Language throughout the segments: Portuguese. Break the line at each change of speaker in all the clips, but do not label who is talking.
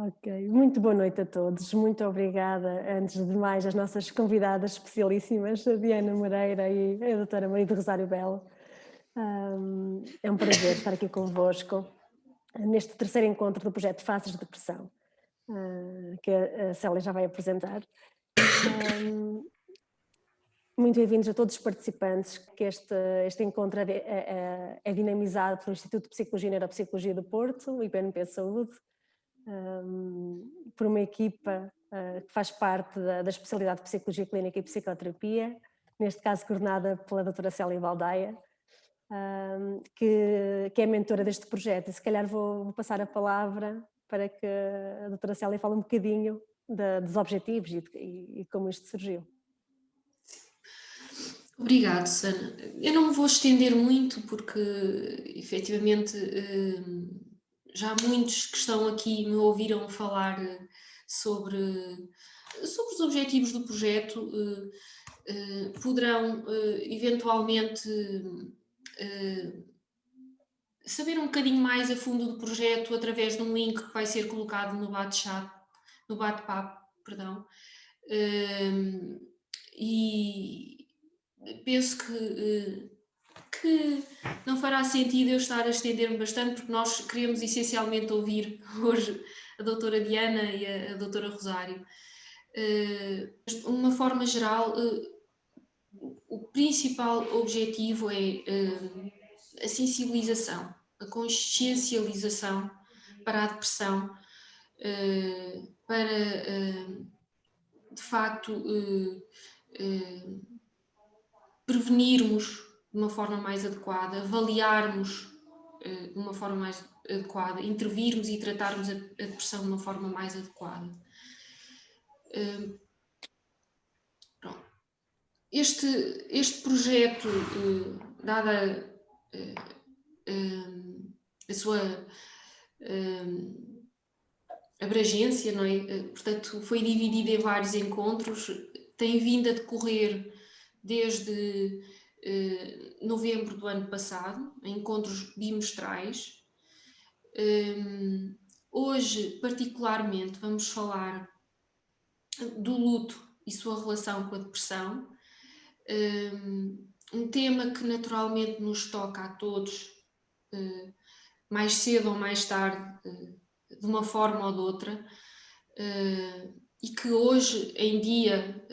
Ok, muito boa noite a todos, muito obrigada, antes de mais, às nossas convidadas especialíssimas, a Diana Moreira e a doutora Maria do Rosário Belo. É um prazer estar aqui convosco, neste terceiro encontro do projeto Faces de Depressão, que a Célia já vai apresentar. Muito bem-vindos a todos os participantes, que este encontro é dinamizado pelo Instituto de Psicologia e Neuropsicologia do Porto, o IPNP Saúde, por uma equipa que faz parte da especialidade de Psicologia Clínica e Psicoterapia, neste caso coordenada pela doutora Célia Baldaia, que é mentora deste projeto. E se calhar vou passar a palavra para que a doutora Célia fale um bocadinho dos objetivos e como isto surgiu.
Obrigado, Sana. Eu não me vou estender muito porque, efetivamente, já muitos que estão aqui me ouviram falar sobre os objetivos do projeto, poderão eventualmente saber um bocadinho mais a fundo do projeto através de um link que vai ser colocado no bate-papo, perdão. E penso que não fará sentido eu estar a estender-me bastante, porque nós queremos essencialmente ouvir hoje a doutora Diana e a doutora Rosário. De uma forma geral, o principal objetivo é a sensibilização, a consciencialização para a depressão, para de facto prevenirmos de uma forma mais adequada, avaliarmos de uma forma mais adequada, intervirmos e tratarmos a depressão de uma forma mais adequada. Este projeto, dada a sua abrangência, não é? Portanto, foi dividido em vários encontros, tem vindo a decorrer desde novembro do ano passado, em encontros bimestrais. Hoje, particularmente, vamos falar do luto e sua relação com a depressão, um tema que naturalmente nos toca a todos, mais cedo ou mais tarde, de uma forma ou de outra, e que hoje em dia,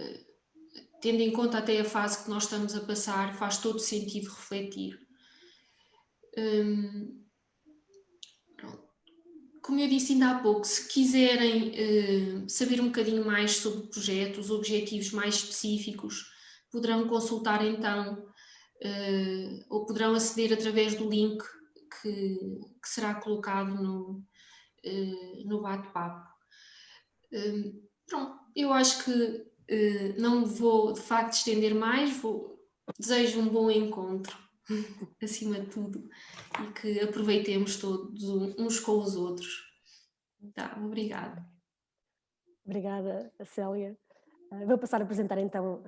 tendo em conta até a fase que nós estamos a passar, faz todo sentido refletir. Como eu disse ainda há pouco, se quiserem saber um bocadinho mais sobre o projeto, os objetivos mais específicos, poderão consultar então, ou poderão aceder através do link que será colocado no bate-papo. Pronto, eu acho que não me vou de facto estender mais, desejo um bom encontro, acima de tudo, e que aproveitemos todos uns com os outros. Tá, obrigada.
Obrigada, Célia. Vou passar a apresentar então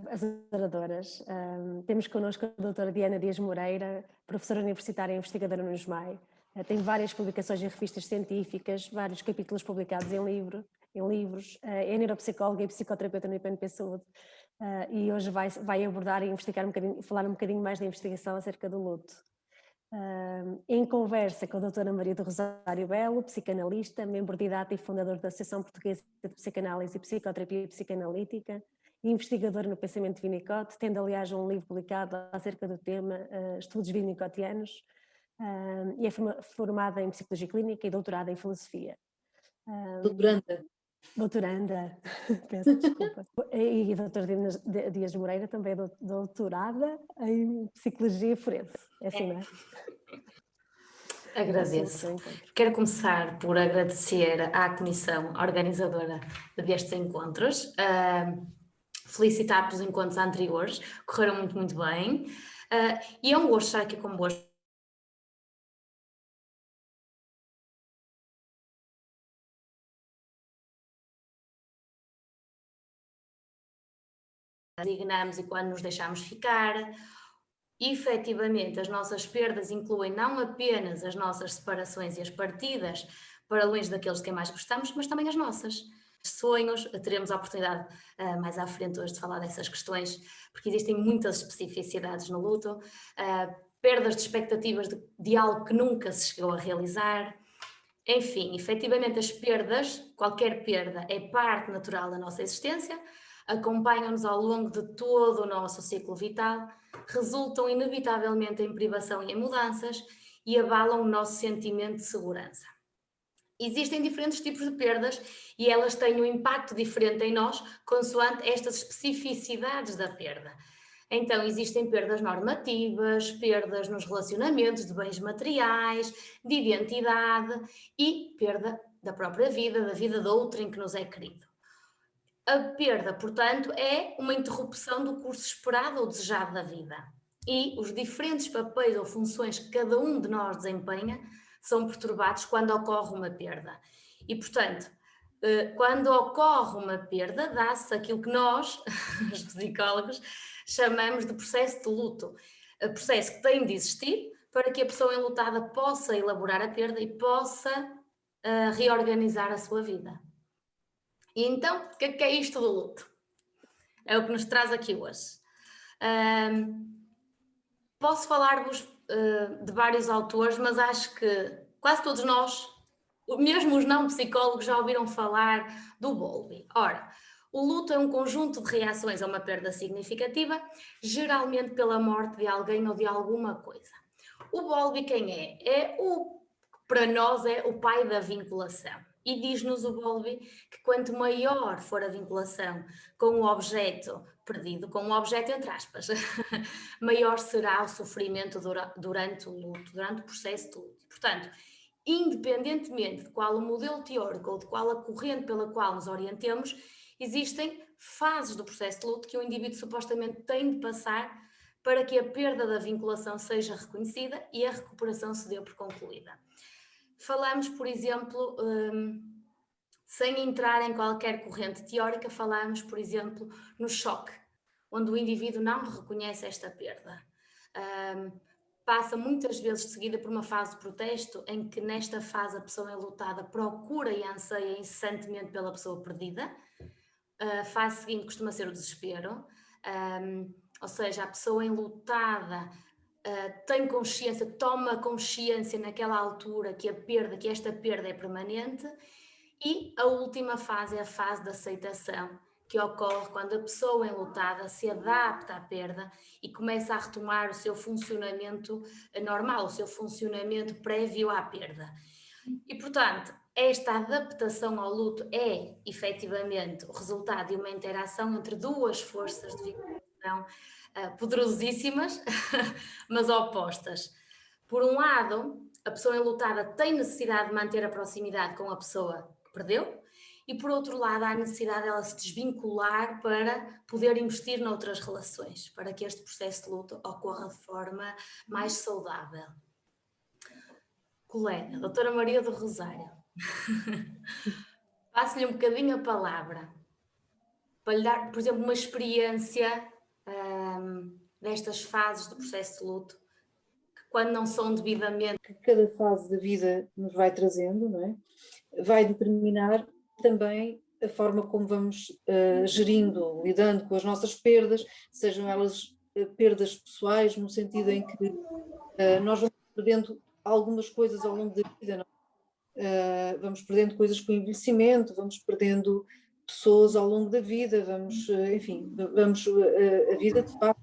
as oradoras. Temos connosco a doutora Diana Dias Moreira, professora universitária e investigadora no SMAI. Tem várias publicações em revistas científicas, vários capítulos publicados em livros. É neuropsicóloga e psicoterapeuta no IPNP Saúde. E hoje vai abordar e falar um bocadinho mais da investigação acerca do luto. Em conversa com a doutora Maria do Rosário Belo, psicanalista, membro didato e fundador da Associação Portuguesa de Psicanálise e Psicoterapia Psicanalítica, e investigador no pensamento de Winnicott, tendo aliás um livro publicado acerca do tema, Estudos Winnicottianos, e é formada em Psicologia Clínica e doutorada em Filosofia. Doutoranda, peço desculpa. E a doutora Dias Moreira também é doutorada em Psicologia Forense, é assim, não é?
Agradeço. Quero começar por agradecer à comissão organizadora destes encontros, felicitar pelos encontros anteriores, correram muito bem, e é um gosto estar aqui convosco. Dignamos e quando nos deixamos ficar. Efetivamente, as nossas perdas incluem não apenas as nossas separações e as partidas, para longe daqueles de quem mais gostamos, mas também as nossas. Sonhos, teremos a oportunidade mais à frente hoje de falar dessas questões, porque existem muitas especificidades no luto, perdas de expectativas de algo que nunca se chegou a realizar. Enfim, efetivamente as perdas, qualquer perda é parte natural da nossa existência, acompanham-nos ao longo de todo o nosso ciclo vital, resultam inevitavelmente em privação e em mudanças e abalam o nosso sentimento de segurança. Existem diferentes tipos de perdas e elas têm um impacto diferente em nós consoante estas especificidades da perda. Então, existem perdas normativas, perdas nos relacionamentos de bens materiais, de identidade e perda da própria vida, da vida de outrem que nos é querido. A perda, portanto, é uma interrupção do curso esperado ou desejado da vida. E os diferentes papéis ou funções que cada um de nós desempenha são perturbados quando ocorre uma perda. E, portanto, quando ocorre uma perda, dá-se aquilo que nós, os psicólogos, chamamos de processo de luto. O processo que tem de existir para que a pessoa enlutada possa elaborar a perda e possa reorganizar a sua vida. E então, o que é isto do luto? É o que nos traz aqui hoje. Posso falar-vos de vários autores, mas acho que quase todos nós, mesmo os não psicólogos, já ouviram falar do Bowlby. Ora, o luto é um conjunto de reações a uma perda significativa, geralmente pela morte de alguém ou de alguma coisa. O Bowlby quem é? Para nós é o pai da vinculação. E diz-nos o Bowlby que quanto maior for a vinculação com o objeto perdido, com o objeto entre aspas, maior será o sofrimento durante o luto, durante o processo de luto. Portanto, independentemente de qual o modelo teórico ou de qual a corrente pela qual nos orientemos, existem fases do processo de luto que o indivíduo supostamente tem de passar para que a perda da vinculação seja reconhecida e a recuperação se dê por concluída. Falamos, por exemplo, sem entrar em qualquer corrente teórica, falamos, por exemplo, no choque, onde o indivíduo não reconhece esta perda. Passa muitas vezes de seguida por uma fase de protesto, em que nesta fase a pessoa enlutada procura e anseia incessantemente pela pessoa perdida. A fase seguinte costuma ser o desespero, ou seja, a pessoa enlutada tem consciência, toma consciência naquela altura que esta perda é permanente, e a última fase é a fase da aceitação, que ocorre quando a pessoa enlutada se adapta à perda e começa a retomar o seu funcionamento normal, o seu funcionamento prévio à perda. E, portanto, esta adaptação ao luto é, efetivamente, o resultado de uma interação entre duas forças de vinculação poderosíssimas, mas opostas. Por um lado, a pessoa enlutada tem necessidade de manter a proximidade com a pessoa que perdeu, e por outro lado há a necessidade dela se desvincular para poder investir noutras relações, para que este processo de luto ocorra de forma mais saudável. Colega, doutora Maria do Rosário, passo-lhe um bocadinho a palavra para lhe dar, por exemplo, uma experiência destas fases do processo de luto, que quando não são devidamente...
Que cada fase da vida nos vai trazendo, não é? Vai determinar também a forma como vamos gerindo, lidando com as nossas perdas, sejam elas perdas pessoais, no sentido em que nós vamos perdendo algumas coisas ao longo da vida, não? Vamos perdendo coisas com o envelhecimento, vamos perdendo pessoas ao longo da vida, vamos, enfim, a vida de facto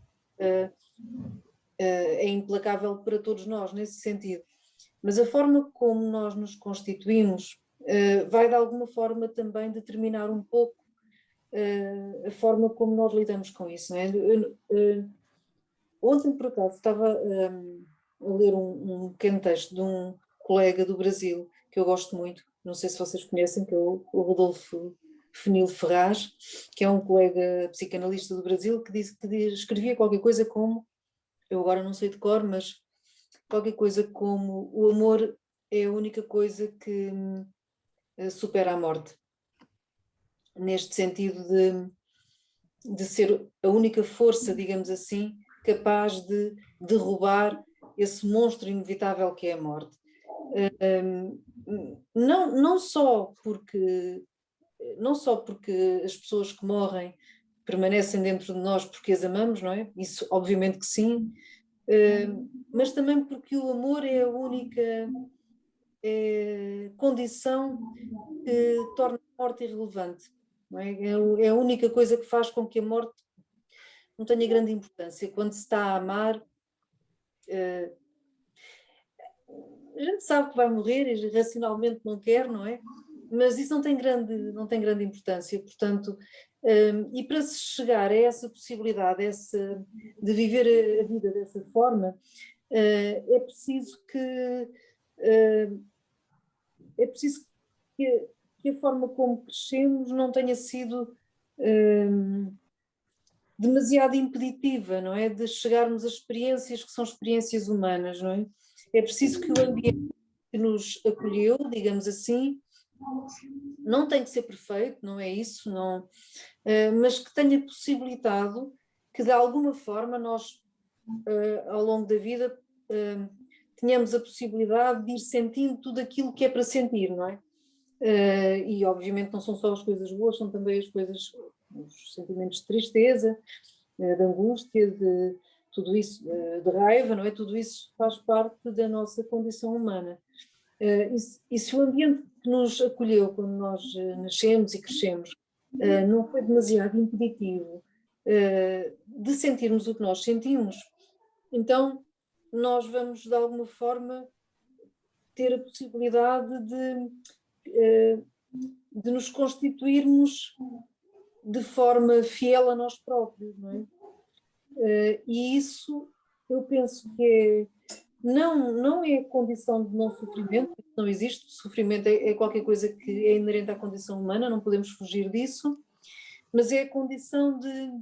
é implacável para todos nós nesse sentido. Mas a forma como nós nos constituímos vai de alguma forma também determinar um pouco a forma como nós lidamos com isso, não é? Ontem, por acaso, estava a ler um pequeno texto de um colega do Brasil que eu gosto muito, não sei se vocês conhecem, que é o Rodolfo Fenil Ferraz, que é um colega psicanalista do Brasil, que escrevia qualquer coisa como, eu agora não sei de cor, mas qualquer coisa como: o amor é a única coisa que supera a morte. Neste sentido de ser a única força, digamos assim, capaz de derrubar esse monstro inevitável que é a morte. não só porque as pessoas que morrem permanecem dentro de nós porque as amamos, não é? Isso obviamente que sim, mas também porque o amor é a única condição que torna a morte irrelevante, não é? É a única coisa que faz com que a morte não tenha grande importância. Quando se está a amar, a gente sabe que vai morrer e racionalmente não quer, não é? Mas isso não tem grande importância, portanto, e para se chegar a essa possibilidade, de viver a vida dessa forma, é preciso que a forma como crescemos não tenha sido demasiado impeditiva, não é? De chegarmos a experiências que são experiências humanas, não é? É preciso que o ambiente que nos acolheu, digamos assim, não tem que ser perfeito, não é isso, não, mas que tenha possibilitado que de alguma forma nós, ao longo da vida, tenhamos a possibilidade de ir sentindo tudo aquilo que é para sentir, não é? E obviamente não são só as coisas boas, são também as coisas, os sentimentos de tristeza, de angústia, de tudo isso, de raiva, não é? Tudo isso faz parte da nossa condição humana. E se o ambiente que nos acolheu quando nós nascemos e crescemos não foi demasiado impeditivo de sentirmos o que nós sentimos, então nós vamos de alguma forma ter a possibilidade de nos constituirmos de forma fiel a nós próprios, não é? E isso eu penso que não é condição de não sofrimento, não existe, sofrimento é qualquer coisa que é inerente à condição humana, não podemos fugir disso, mas é a condição de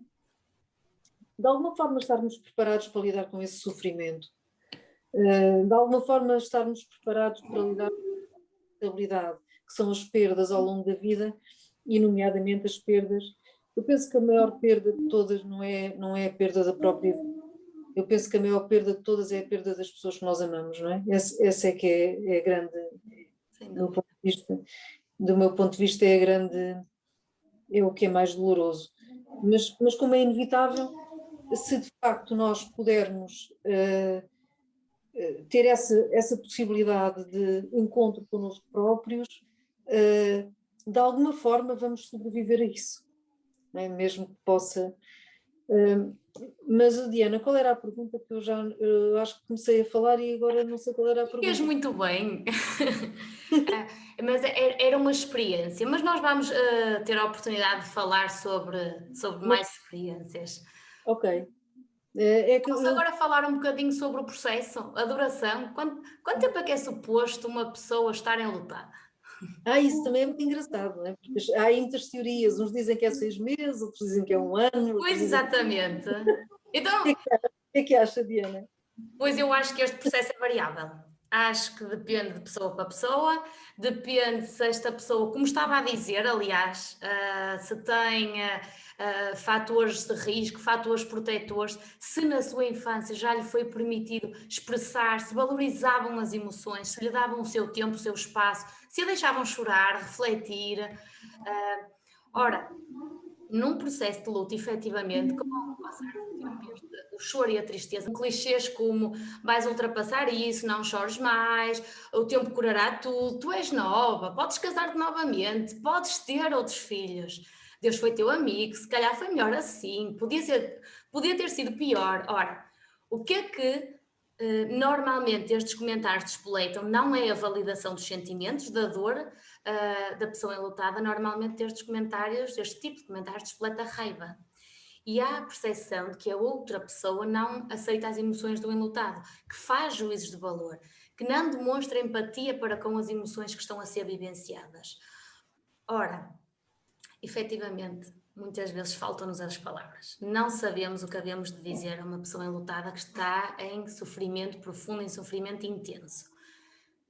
alguma forma estarmos preparados para lidar com esse sofrimento, de alguma forma estarmos preparados para lidar com a responsabilidade, que são as perdas ao longo da vida, e nomeadamente as perdas. Eu penso que a maior perda de todas não é a perda da própria vida. Eu penso que a maior perda de todas é a perda das pessoas que nós amamos, não é? Essa é que é a grande, do meu ponto de vista é o que é mais doloroso. Mas como é inevitável, se de facto nós pudermos ter essa possibilidade de encontro connosco próprios, de alguma forma vamos sobreviver a isso, não é? Mesmo que possa... Mas, Diana, qual era a pergunta que eu acho que comecei a falar e agora não sei qual era a pergunta.
Fez muito bem, mas era uma experiência, mas nós vamos ter a oportunidade de falar sobre mais experiências.
Ok.
Vamos agora falar um bocadinho sobre o processo, a duração. Quanto tempo é que é suposto uma pessoa estar enlutada?
Isso também é muito engraçado, não é? Porque há aí muitas teorias, uns dizem que é 6 meses, outros dizem que é 1 ano.
Pois, exatamente. Então,
o que é que acha, Diana?
Pois eu acho que este processo é variável. Acho que depende de pessoa para pessoa, depende se esta pessoa, como estava a dizer, aliás, se tem fatores de risco, fatores protetores, se na sua infância já lhe foi permitido expressar, se valorizavam as emoções, se lhe davam o seu tempo, o seu espaço, se a deixavam chorar, refletir. Ora, num processo de luto, efetivamente, com o passar do tempo, o choro e a tristeza, clichês como vais ultrapassar isso, não chores mais, o tempo curará tudo, tu és nova, podes casar-te novamente, podes ter outros filhos, Deus foi teu amigo, se calhar foi melhor assim, podia ter sido pior. Ora, o que é que normalmente estes comentários despoleitam? Não é a validação dos sentimentos, da dor da pessoa enlutada. Normalmente este tipo de comentários despoleta raiva. E há a percepção de que a outra pessoa não aceita as emoções do enlutado, que faz juízos de valor, que não demonstra empatia para com as emoções que estão a ser vivenciadas. Ora, efetivamente, muitas vezes faltam-nos as palavras. Não sabemos o que havemos de dizer a uma pessoa enlutada que está em sofrimento profundo, em sofrimento intenso.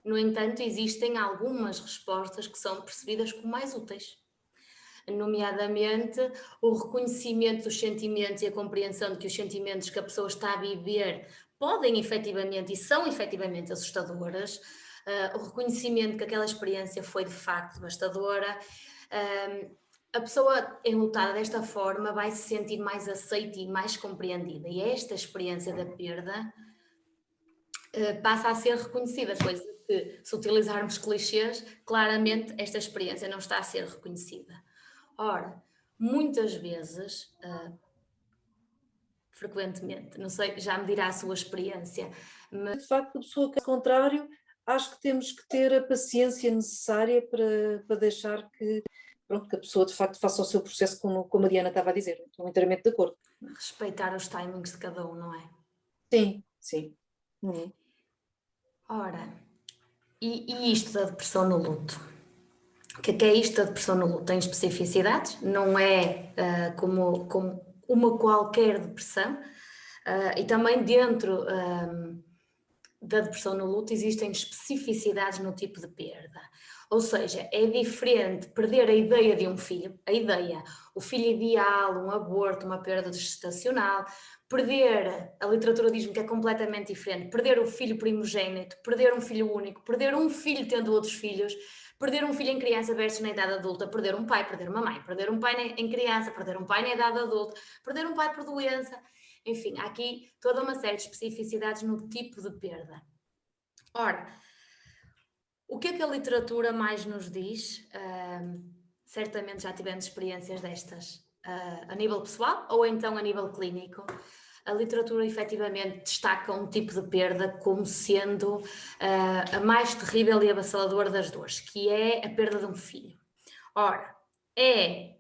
No entanto, existem algumas respostas que são percebidas como mais úteis, nomeadamente o reconhecimento dos sentimentos e a compreensão de que os sentimentos que a pessoa está a viver podem efetivamente e são efetivamente assustadores, o reconhecimento que aquela experiência foi de facto devastadora. A pessoa enlutada desta forma vai se sentir mais aceita e mais compreendida, e esta experiência da perda passa a ser reconhecida, coisa que, se utilizarmos clichês, claramente esta experiência não está a ser reconhecida. Ora, muitas vezes, frequentemente, não sei, já me dirá a sua experiência, mas
De facto, a pessoa que é contrário, acho que temos que ter a paciência necessária para deixar que, pronto, que a pessoa de facto faça o seu processo como a Diana estava a dizer. Estou inteiramente de acordo.
respeitar os timings de cada um, não é?
Sim, sim. Uhum.
Ora, e isto da depressão no luto? O que é isto da depressão no luto? Tem especificidades, não é como uma qualquer depressão, e também dentro da depressão no luto existem especificidades no tipo de perda. Ou seja, é diferente perder a ideia de um filho, o filho ideal, um aborto, uma perda gestacional, perder, a literatura diz-me que é completamente diferente, perder o filho primogênito, perder um filho único, perder um filho tendo outros filhos, perder um filho em criança versus na idade adulta, perder um pai, perder uma mãe, perder um pai em criança, perder um pai na idade adulta, perder um pai por doença. Enfim, há aqui toda uma série de especificidades no tipo de perda. Ora, o que é que a literatura mais nos diz? Certamente já tivemos experiências destas a nível pessoal ou então a nível clínico. A literatura efetivamente destaca um tipo de perda como sendo a mais terrível e avassaladora das dores, que é a perda de um filho. Ora, é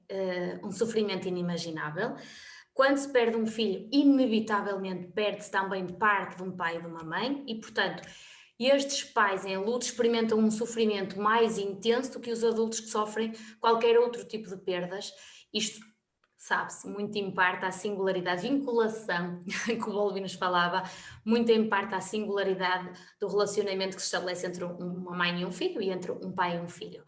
um sofrimento inimaginável. Quando se perde um filho, inevitavelmente perde-se também parte de um pai e de uma mãe, e portanto, estes pais em luto experimentam um sofrimento mais intenso do que os adultos que sofrem qualquer outro tipo de perdas. Isto sabe-se muito em parte à singularidade, vinculação, que o Bowlby nos falava, muito em parte à singularidade do relacionamento que se estabelece entre uma mãe e um filho e entre um pai e um filho.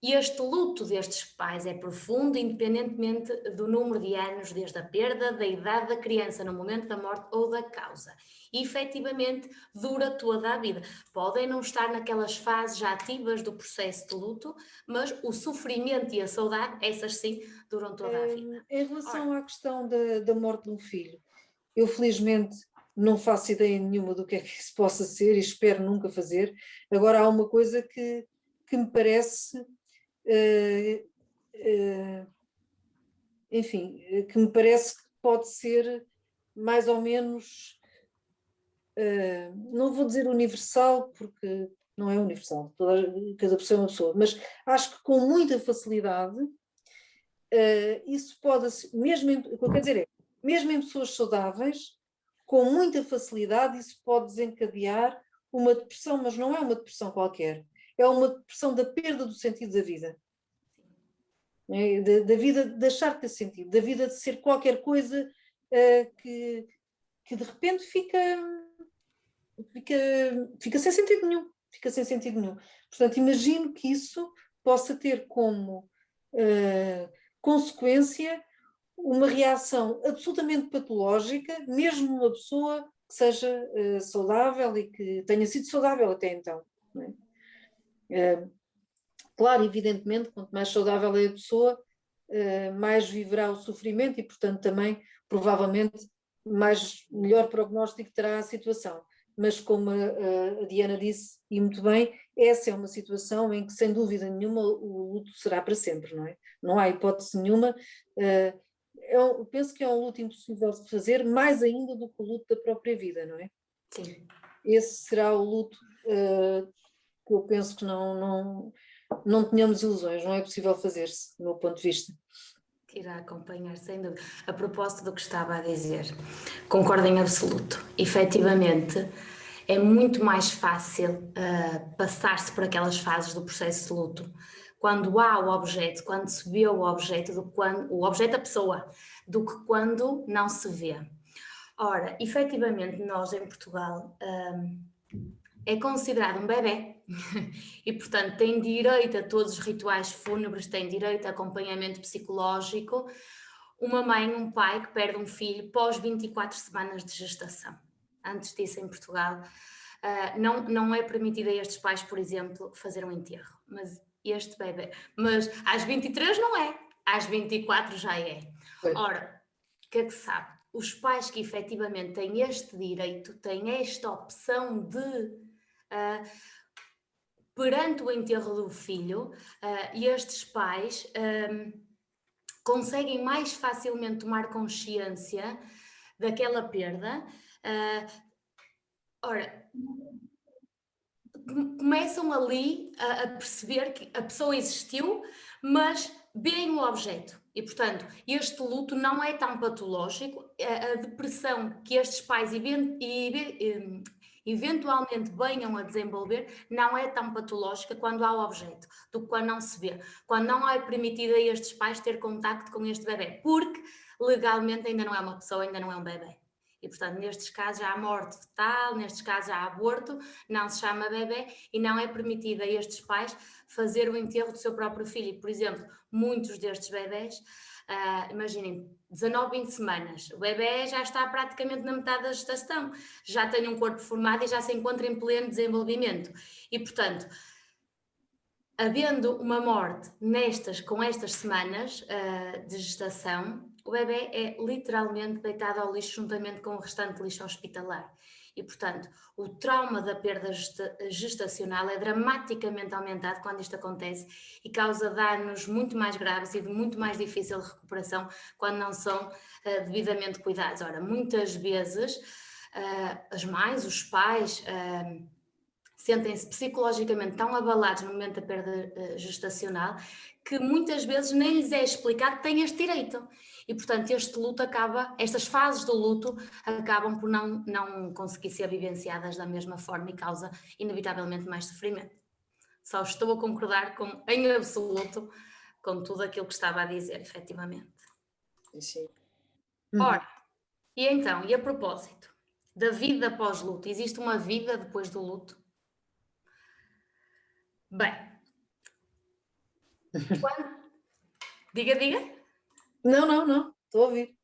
E este luto destes pais é profundo, independentemente do número de anos desde a perda, da idade da criança no momento da morte ou da causa. E efetivamente dura toda a vida. Podem não estar naquelas fases já ativas do processo de luto, mas o sofrimento e a saudade, essas sim, duram toda a vida.
Em relação à questão da morte de um filho, eu felizmente não faço ideia nenhuma do que é que isso possa ser e espero nunca fazer. Agora há uma coisa que me parece, enfim, que me parece que pode ser mais ou menos, não vou dizer universal, porque não é universal, cada pessoa é uma pessoa, mas acho que com muita facilidade isso pode, mesmo o que eu quero dizer é, mesmo em pessoas saudáveis, com muita facilidade isso pode desencadear uma depressão, mas não é uma depressão qualquer, é uma depressão da perda do sentido da vida. Da vida de deixar de ter sentido, da vida de ser qualquer coisa que de repente fica sem sentido nenhum. Fica sem sentido nenhum. Portanto, imagino que isso possa ter como consequência uma reação absolutamente patológica, mesmo uma pessoa que seja saudável e que tenha sido saudável até então. Não é? Claro, evidentemente, quanto mais saudável é a pessoa, mais viverá o sofrimento e, portanto, também, provavelmente, melhor prognóstico terá a situação. Mas, como a Diana disse, e muito bem, essa é uma situação em que, sem dúvida nenhuma, o luto será para sempre, não é? Não há hipótese nenhuma. Eu penso que é um luto impossível de fazer, mais ainda do que o luto da própria vida, não é?
Sim.
Esse será o luto que eu penso que não tenhamos ilusões, não é possível fazer-se, do meu ponto de vista.
Que irá acompanhar, sem dúvida. A propósito do que estava a dizer, concordo em absoluto. Efetivamente, é muito mais fácil passar-se por aquelas fases do processo de luto quando há o objeto, quando se vê o objeto, o objeto, a pessoa, do que quando não se vê. Ora, efetivamente, nós em Portugal é considerado um bebé e, portanto, tem direito a todos os rituais fúnebres, tem direito a acompanhamento psicológico. Uma mãe, um pai que perde um filho pós 24 semanas de gestação. Antes disso, em Portugal, não é permitido a estes pais, por exemplo, fazer um enterro. Mas às 23 não é, às 24 já é.
Pois.
Ora, o que é que se sabe? Os pais que efetivamente têm este direito, têm esta opção de, perante o enterro do filho, estes pais conseguem mais facilmente tomar consciência daquela perda. Ora, começam ali a perceber que a pessoa existiu, mas veem o objeto. E, portanto, este luto não é tão patológico. A depressão que estes pais eventualmente venham a desenvolver não é tão patológica quando há o objeto, do que quando não se vê. Quando não é permitido a estes pais ter contacto com este bebê, porque legalmente ainda não é uma pessoa, ainda não é um bebê. E, portanto, nestes casos há morte fetal, nestes casos há aborto, não se chama bebê e não é permitido a estes pais fazer o enterro do seu próprio filho. Por exemplo, muitos destes bebés, imaginem, 19, 20 semanas, o bebê já está praticamente na metade da gestação, já tem um corpo formado e já se encontra em pleno desenvolvimento. E, portanto, havendo uma morte com estas semanas de gestação, o bebê é literalmente deitado ao lixo juntamente com o restante lixo hospitalar. E, portanto, o trauma da perda gestacional é dramaticamente aumentado quando isto acontece e causa danos muito mais graves e de muito mais difícil recuperação quando não são devidamente cuidados. Ora, muitas vezes as mães, os pais sentem-se psicologicamente tão abalados no momento da perda gestacional que muitas vezes nem lhes é explicado que têm este direito. E, portanto, estas fases do luto acabam por não conseguir ser vivenciadas da mesma forma e causa, inevitavelmente, mais sofrimento. Só estou a concordar em absoluto com tudo aquilo que estava a dizer, efetivamente.
Sim.
Ora, e então, e a propósito da vida pós-luto, existe uma vida depois do luto? Bem, diga.
Não, estou a ouvir.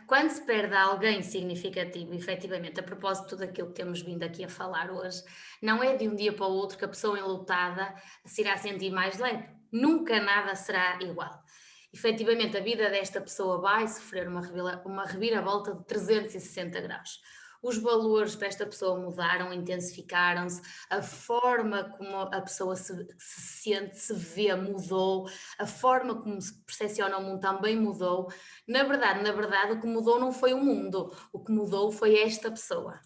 Quando se perde alguém significativo, efetivamente, a propósito de tudo aquilo que temos vindo aqui a falar hoje, não é de um dia para o outro que a pessoa enlutada se irá sentir mais leve. Nunca nada será igual. Efetivamente, a vida desta pessoa vai sofrer uma reviravolta de 360 graus. Os valores para esta pessoa mudaram, intensificaram-se, a forma como a pessoa se sente, se vê, mudou, a forma como se percepciona o mundo também mudou. Na verdade, o que mudou não foi o mundo, o que mudou foi esta pessoa.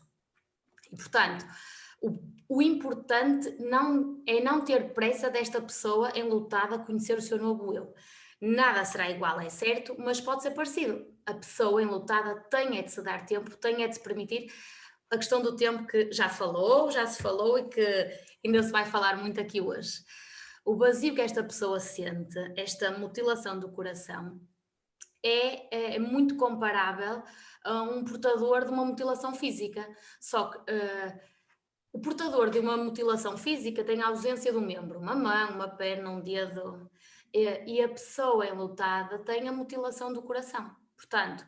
E, portanto, o importante é não ter pressa desta pessoa enlutada a conhecer o seu novo eu. Nada será igual, é certo, mas pode ser parecido. A pessoa enlutada tem é de se dar tempo, tem é de se permitir. A questão do tempo que já se falou e que ainda se vai falar muito aqui hoje. O vazio que esta pessoa sente, esta mutilação do coração, é muito comparável a um portador de uma mutilação física. Só que o portador de uma mutilação física tem a ausência de um membro, uma mão, uma perna, um dedo, e a pessoa enlutada tem a mutilação do coração. Portanto,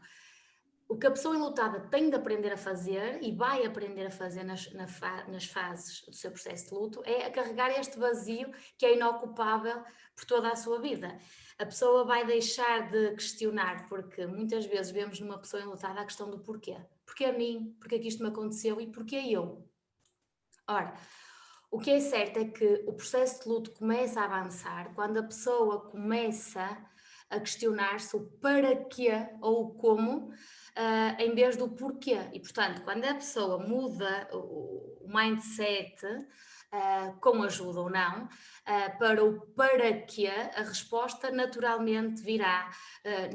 o que a pessoa enlutada tem de aprender a fazer e vai aprender a fazer nas fases do seu processo de luto é a carregar este vazio que é inocupável por toda a sua vida. A pessoa vai deixar de questionar, porque muitas vezes vemos numa pessoa enlutada a questão do porquê. Porquê a mim? Porquê que isto me aconteceu? E porquê eu? Ora, o que é certo é que o processo de luto começa a avançar quando a pessoa começa a questionar-se o para quê ou o como, em vez do porquê. E, portanto, quando a pessoa muda o mindset, com ajuda ou não, para o para quê, a resposta naturalmente virá.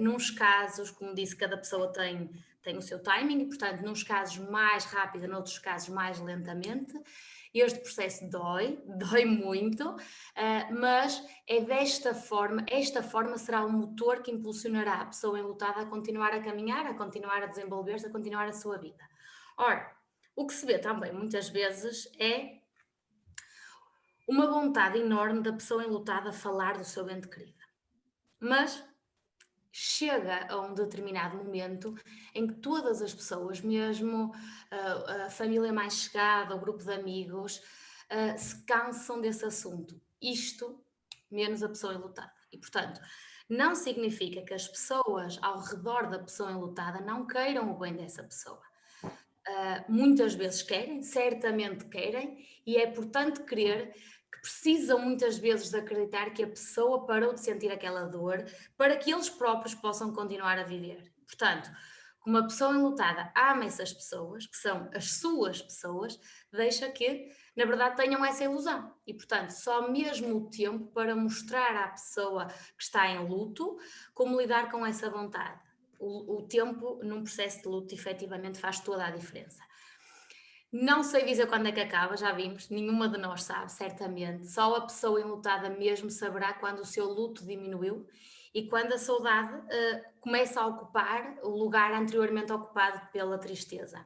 Nos casos, como disse, cada pessoa tem o seu timing e, portanto, nos casos mais rápido, noutros casos mais lentamente. Este processo dói muito, mas é desta forma, esta forma será o motor que impulsionará a pessoa enlutada a continuar a caminhar, a continuar a desenvolver-se, a continuar a sua vida. Ora, o que se vê também muitas vezes é uma vontade enorme da pessoa enlutada a falar do seu ente querido. Mas chega a um determinado momento em que todas as pessoas, mesmo a família mais chegada, o grupo de amigos, se cansam desse assunto. Isto menos a pessoa enlutada. E, portanto, não significa que as pessoas ao redor da pessoa enlutada não queiram o bem dessa pessoa. Muitas vezes querem, certamente querem, e é portanto querer que precisam muitas vezes de acreditar que a pessoa parou de sentir aquela dor para que eles próprios possam continuar a viver. Portanto, como a pessoa enlutada ama essas pessoas, que são as suas pessoas, deixa que, na verdade, tenham essa ilusão. E, portanto, só mesmo o tempo para mostrar à pessoa que está em luto como lidar com essa vontade. O tempo num processo de luto efetivamente faz toda a diferença. Não sei dizer quando é que acaba, já vimos, nenhuma de nós sabe, certamente. Só a pessoa enlutada mesmo saberá quando o seu luto diminuiu e quando a saudade começa a ocupar o lugar anteriormente ocupado pela tristeza.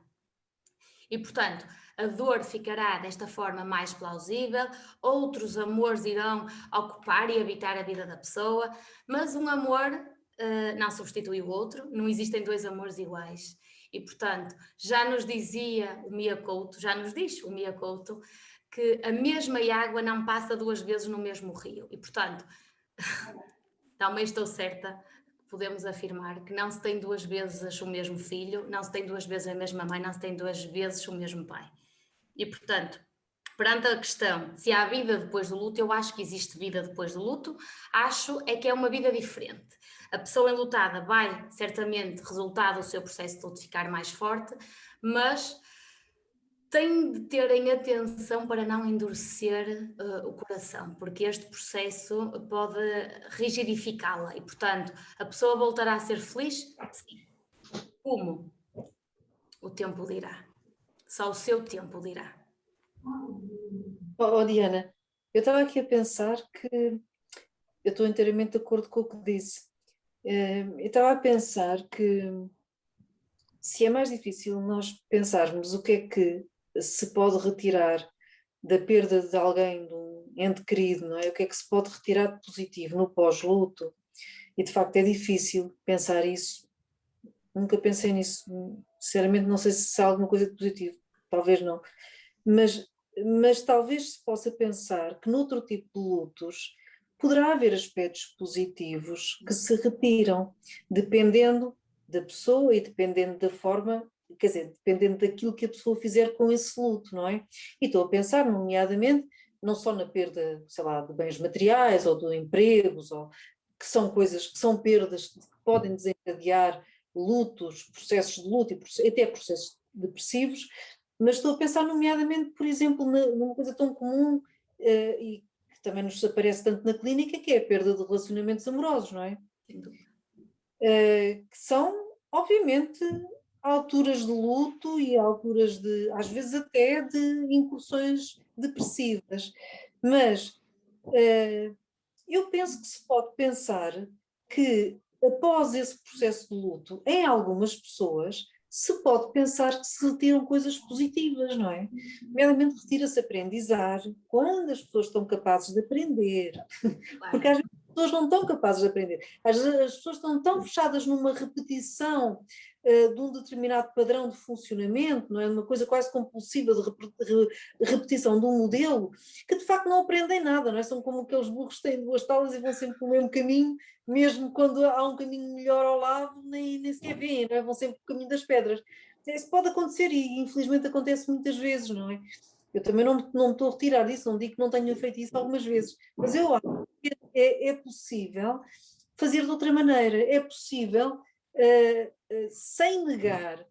E, portanto, a dor ficará desta forma mais plausível, outros amores irão ocupar e habitar a vida da pessoa, mas um amor não substitui o outro, não existem dois amores iguais. E, portanto, já nos dizia o Mia Couto, já nos diz o Mia Couto, que a mesma água não passa duas vezes no mesmo rio. E, portanto, também estou certa, podemos afirmar que não se tem duas vezes o mesmo filho, não se tem duas vezes a mesma mãe, não se tem duas vezes o mesmo pai. E, portanto, perante a questão se há vida depois do luto, eu acho que existe vida depois do luto, acho é que é uma vida diferente. A pessoa enlutada vai, certamente, resultar do seu processo de luto ficar mais forte, mas tem de terem atenção para não endurecer o coração, porque este processo pode rigidificá-la e, portanto, a pessoa voltará a ser feliz? Sim. Como? O tempo dirá. Só o seu tempo dirá.
Diana, eu estava aqui a pensar que eu estou inteiramente de acordo com o que disse. Eu estava a pensar que se é mais difícil nós pensarmos o que é que se pode retirar da perda de alguém, de um ente querido, não é? O que é que se pode retirar de positivo no pós-luto? E de facto é difícil pensar isso. Nunca pensei nisso. Sinceramente não sei se há alguma coisa de positivo. Talvez não. Mas talvez se possa pensar que noutro tipo de lutos poderá haver aspectos positivos que se retiram, dependendo da pessoa e dependendo da forma, quer dizer, dependendo daquilo que a pessoa fizer com esse luto, não é? E estou a pensar, nomeadamente, não só na perda, sei lá, de bens materiais ou de empregos, ou, que são coisas, que são perdas que podem desencadear lutos, processos de luto e até processos depressivos, mas estou a pensar nomeadamente, por exemplo, numa coisa tão comum e que também nos aparece tanto na clínica, que é a perda de relacionamentos amorosos, não é? Que são, obviamente, alturas de luto e alturas de, às vezes até de incursões depressivas, mas eu penso que se pode pensar que após esse processo de luto, em algumas pessoas, se pode pensar que se retiram coisas positivas, não é? Nomeadamente retira-se aprendizagem, quando as pessoas estão capazes de aprender, porque às vezes as pessoas não estão capazes de aprender, as pessoas estão tão fechadas numa repetição de um determinado padrão de funcionamento, não é? Uma coisa quase compulsiva de repetição de um modelo, que de facto não aprendem nada, não é? São como aqueles burros que têm duas taulas e vão sempre pelo mesmo caminho, mesmo quando há um caminho melhor ao lado, nem sequer veem, não é? Vão sempre pelo caminho das pedras. Isso pode acontecer e infelizmente acontece muitas vezes, não é? Eu também não me estou a retirar disso, não digo que não tenha feito isso algumas vezes, mas eu acho que é possível fazer de outra maneira, é possível, sem negar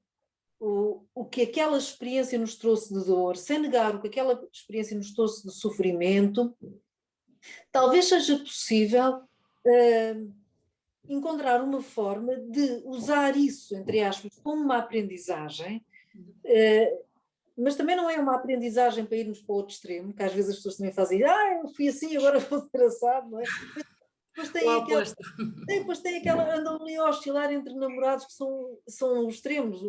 o que aquela experiência nos trouxe de dor, sem negar o que aquela experiência nos trouxe de sofrimento, talvez seja possível encontrar uma forma de usar isso, entre aspas, como uma aprendizagem, mas também não é uma aprendizagem para irmos para o outro extremo, que às vezes as pessoas também fazem, eu fui assim, agora vou ser assado, não é? Depois tem aquela, andam ali a oscilar entre namorados que são extremos,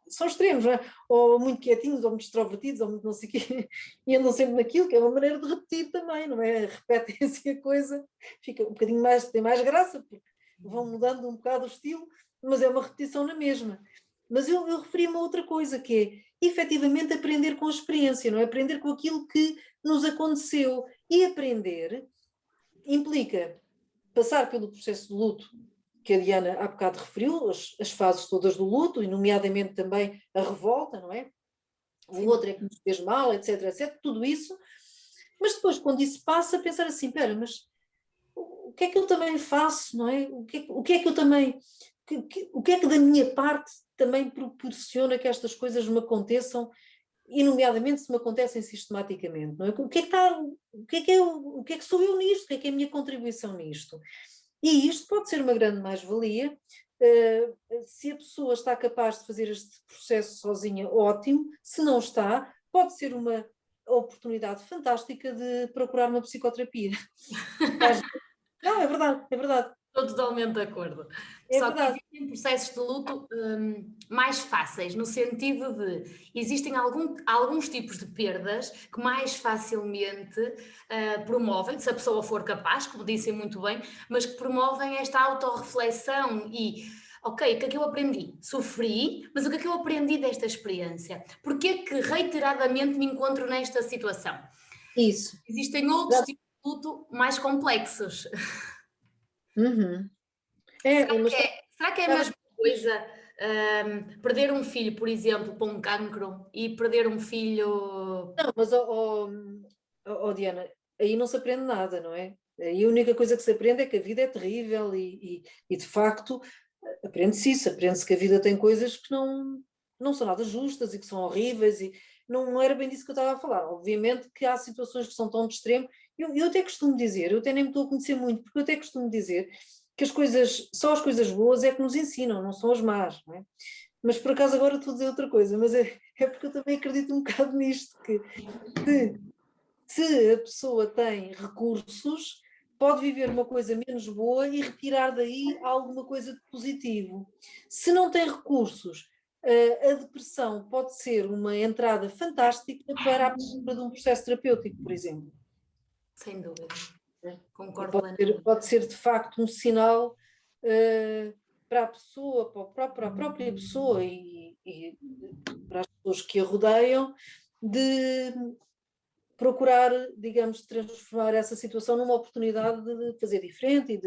são extremos, não é? Ou muito quietinhos, ou muito extrovertidos, ou muito não sei o quê, e andam sempre naquilo, que é uma maneira de repetir também, não é? Repetem assim a coisa, fica um bocadinho mais, tem mais graça, porque vão mudando um bocado o estilo, mas é uma repetição na mesma. Mas eu referi-me a outra coisa, que é efetivamente aprender com a experiência, não é? Aprender com aquilo que nos aconteceu. E aprender implica passar pelo processo de luto, que a Diana há bocado referiu, as fases todas do luto, e nomeadamente também a revolta, não é? O outro é que nos fez mal, etc, etc, tudo isso. Mas depois, quando isso passa, pensar assim, espera, mas o que é que eu também faço, não é? O que é que eu também... O que é que da minha parte também proporciona que estas coisas me aconteçam, e nomeadamente se me acontecem sistematicamente, não é? O que é que sou eu nisto? O que é a minha contribuição nisto? E isto pode ser uma grande mais-valia. Se a pessoa está capaz de fazer este processo sozinha, ótimo. Se não está, pode ser uma oportunidade fantástica de procurar uma psicoterapia. Não, é verdade, é verdade.
Estou totalmente de acordo.
É
Só que
verdade.
existem processos de luto mais fáceis, no sentido de existem alguns tipos de perdas que mais facilmente promovem, se a pessoa for capaz, como dissem muito bem, mas que promovem esta autorreflexão e, ok, o que é que eu aprendi? Sofri, mas o que é que eu aprendi desta experiência? Porquê é que reiteradamente me encontro nesta situação?
Isso.
Existem outros tipos de luto mais complexos.
Uhum.
Será que é a mesma coisa perder um filho, por exemplo, para um cancro e perder um filho...
Não, mas, Diana, aí não se aprende nada, não é? Aí a única coisa que se aprende é que a vida é terrível e de facto, aprende-se isso, aprende-se que a vida tem coisas que não são nada justas e que são horríveis, e não era bem disso que eu estava a falar. Obviamente que há situações que são tão de extremo. Eu até costumo dizer, eu até nem me estou a conhecer muito, porque eu até costumo dizer que só as coisas boas é que nos ensinam, não são as más, não é? Mas por acaso agora estou a dizer outra coisa, mas é porque eu também acredito um bocado nisto, que se a pessoa tem recursos, pode viver uma coisa menos boa e retirar daí alguma coisa de positivo. Se não tem recursos, a depressão pode ser uma entrada fantástica para a procura de um processo terapêutico, por exemplo.
Sem dúvida, concordo plenamente.
Pode ser de facto um sinal para a pessoa, para a própria pessoa e para as pessoas que a rodeiam, de procurar, digamos, transformar essa situação numa oportunidade de fazer diferente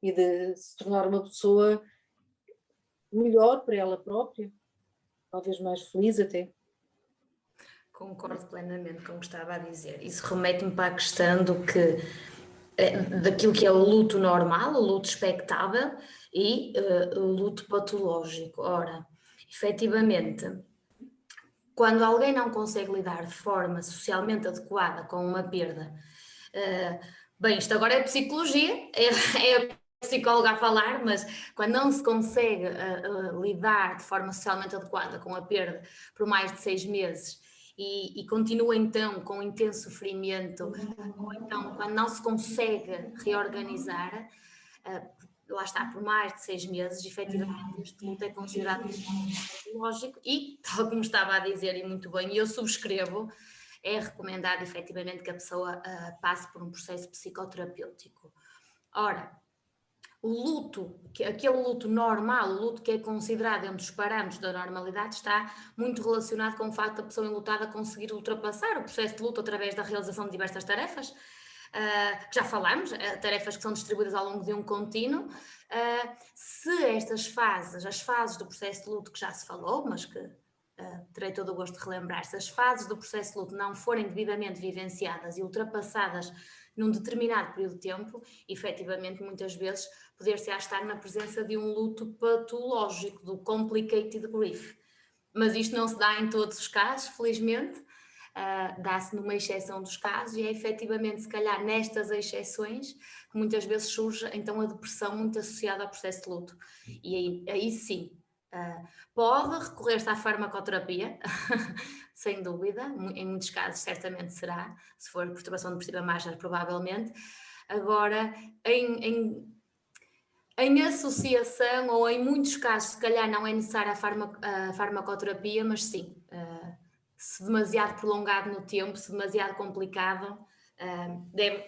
e de se tornar uma pessoa melhor para ela própria, talvez mais feliz até.
Concordo plenamente com o que estava a dizer. Isso remete-me para a questão daquilo que é o luto normal, o luto expectável e o luto patológico. Ora, efetivamente, quando alguém não consegue lidar de forma socialmente adequada com uma perda, bem, isto agora é psicologia, é a psicóloga a falar, mas quando não se consegue lidar de forma socialmente adequada com a perda por mais de 6 meses e continua então com intenso sofrimento, ou então quando não se consegue reorganizar, lá está, por mais de 6 meses, efetivamente este luto é considerado lógico e, tal como estava a dizer e muito bem, e eu subscrevo, é recomendado efetivamente que a pessoa passe por um processo psicoterapêutico. Ora, o luto, aquele luto normal, o luto que é considerado entre os parâmetros da normalidade, está muito relacionado com o facto da pessoa enlutada conseguir ultrapassar o processo de luto através da realização de diversas tarefas, que já falámos, tarefas que são distribuídas ao longo de um contínuo. Se estas fases, as fases do processo de luto que já se falou, mas que terei todo o gosto de relembrar, se as fases do processo de luto não forem devidamente vivenciadas e ultrapassadas num determinado período de tempo, efetivamente, muitas vezes, poder-se estar na presença de um luto patológico, do complicated grief. Mas isto não se dá em todos os casos, felizmente, dá-se numa exceção dos casos e é efetivamente, se calhar, nestas exceções que muitas vezes surge, então, a depressão muito associada ao processo de luto. E aí sim, pode recorrer-se à farmacoterapia, sem dúvida, em muitos casos certamente será, se for perturbação depressiva major, provavelmente. Agora, em associação ou em muitos casos, se calhar não é necessária a farmacoterapia, mas sim, se demasiado prolongado no tempo, se demasiado complicado, deve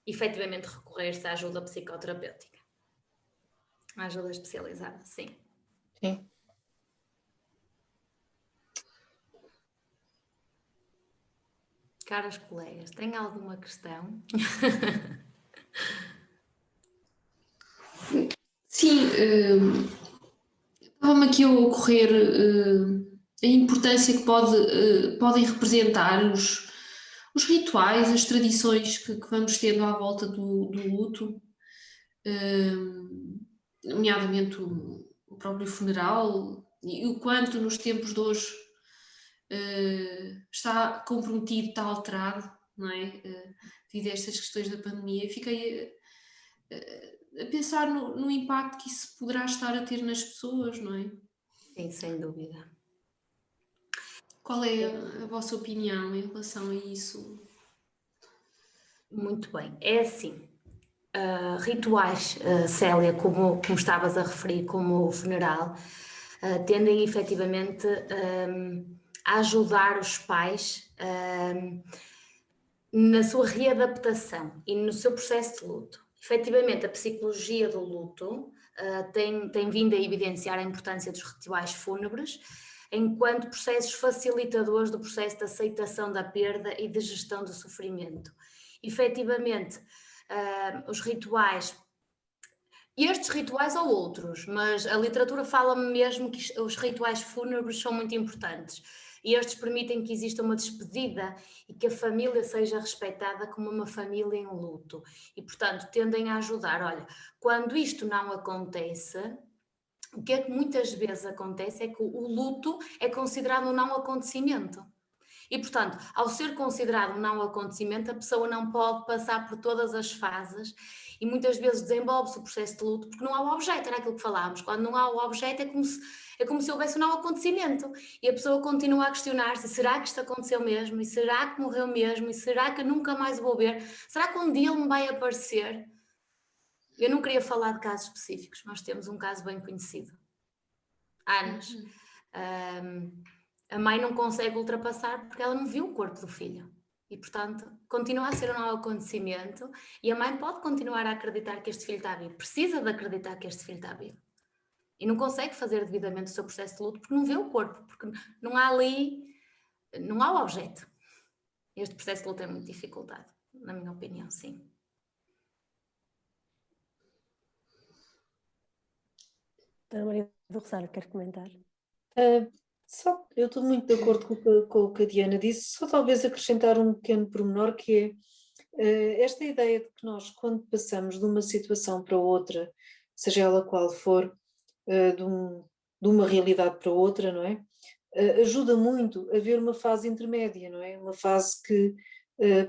efetivamente recorrer-se à ajuda psicoterapêutica. A ajuda especializada, sim.
Sim.
Caros colegas, têm alguma questão?
Sim, estava-me aqui a ocorrer a importância que podem representar os rituais, as tradições que vamos tendo à volta do luto, nomeadamente o próprio funeral, e o quanto nos tempos de hoje está comprometido, está alterado, não é? Devido a estas questões da pandemia. Fiquei a pensar no impacto que isso poderá estar a ter nas pessoas, não é?
Sim, sem dúvida.
Qual é a vossa opinião em relação a isso?
Muito bem, é assim, rituais, Célia, como estavas a referir, como o funeral, tendem efetivamente a ajudar os pais na sua readaptação e no seu processo de luto. Efetivamente, a psicologia do luto tem vindo a evidenciar a importância dos rituais fúnebres enquanto processos facilitadores do processo de aceitação da perda e de gestão do sofrimento. Efetivamente, os rituais, estes rituais ou outros, mas a literatura fala-me mesmo que os rituais fúnebres são muito importantes e estes permitem que exista uma despedida e que a família seja respeitada como uma família em luto e, portanto, tendem a ajudar. Olha, quando isto não acontece, o que é que muitas vezes acontece é que o luto é considerado um não acontecimento. E, portanto, ao ser considerado um não acontecimento, a pessoa não pode passar por todas as fases e muitas vezes desenvolve-se o processo de luto porque não há o objeto, era aquilo que falámos. Quando não há o objeto é como se houvesse um não acontecimento e a pessoa continua a questionar-se: será que isto aconteceu mesmo? E será que morreu mesmo? E será que eu nunca mais o vou ver? Será que um dia ele me vai aparecer? Eu não queria falar de casos específicos, nós temos um caso bem conhecido. Anos. A mãe não consegue ultrapassar porque ela não viu o corpo do filho. E, portanto, continua a ser um mau acontecimento e a mãe pode continuar a acreditar que este filho está vivo. Precisa de acreditar que este filho está vivo. E não consegue fazer devidamente o seu processo de luto porque não vê o corpo, porque não há ali, não há o objeto. Este processo de luto é muito dificultado, na minha opinião, sim.
Dona Maria do Rosário, quer comentar?
Só, eu estou muito de acordo com o que a Diana disse, só talvez acrescentar um pequeno pormenor que é esta ideia de que nós, quando passamos de uma situação para outra, seja ela qual for, de uma realidade para outra, não é? Ajuda muito a ver uma fase intermédia, não é? Uma fase que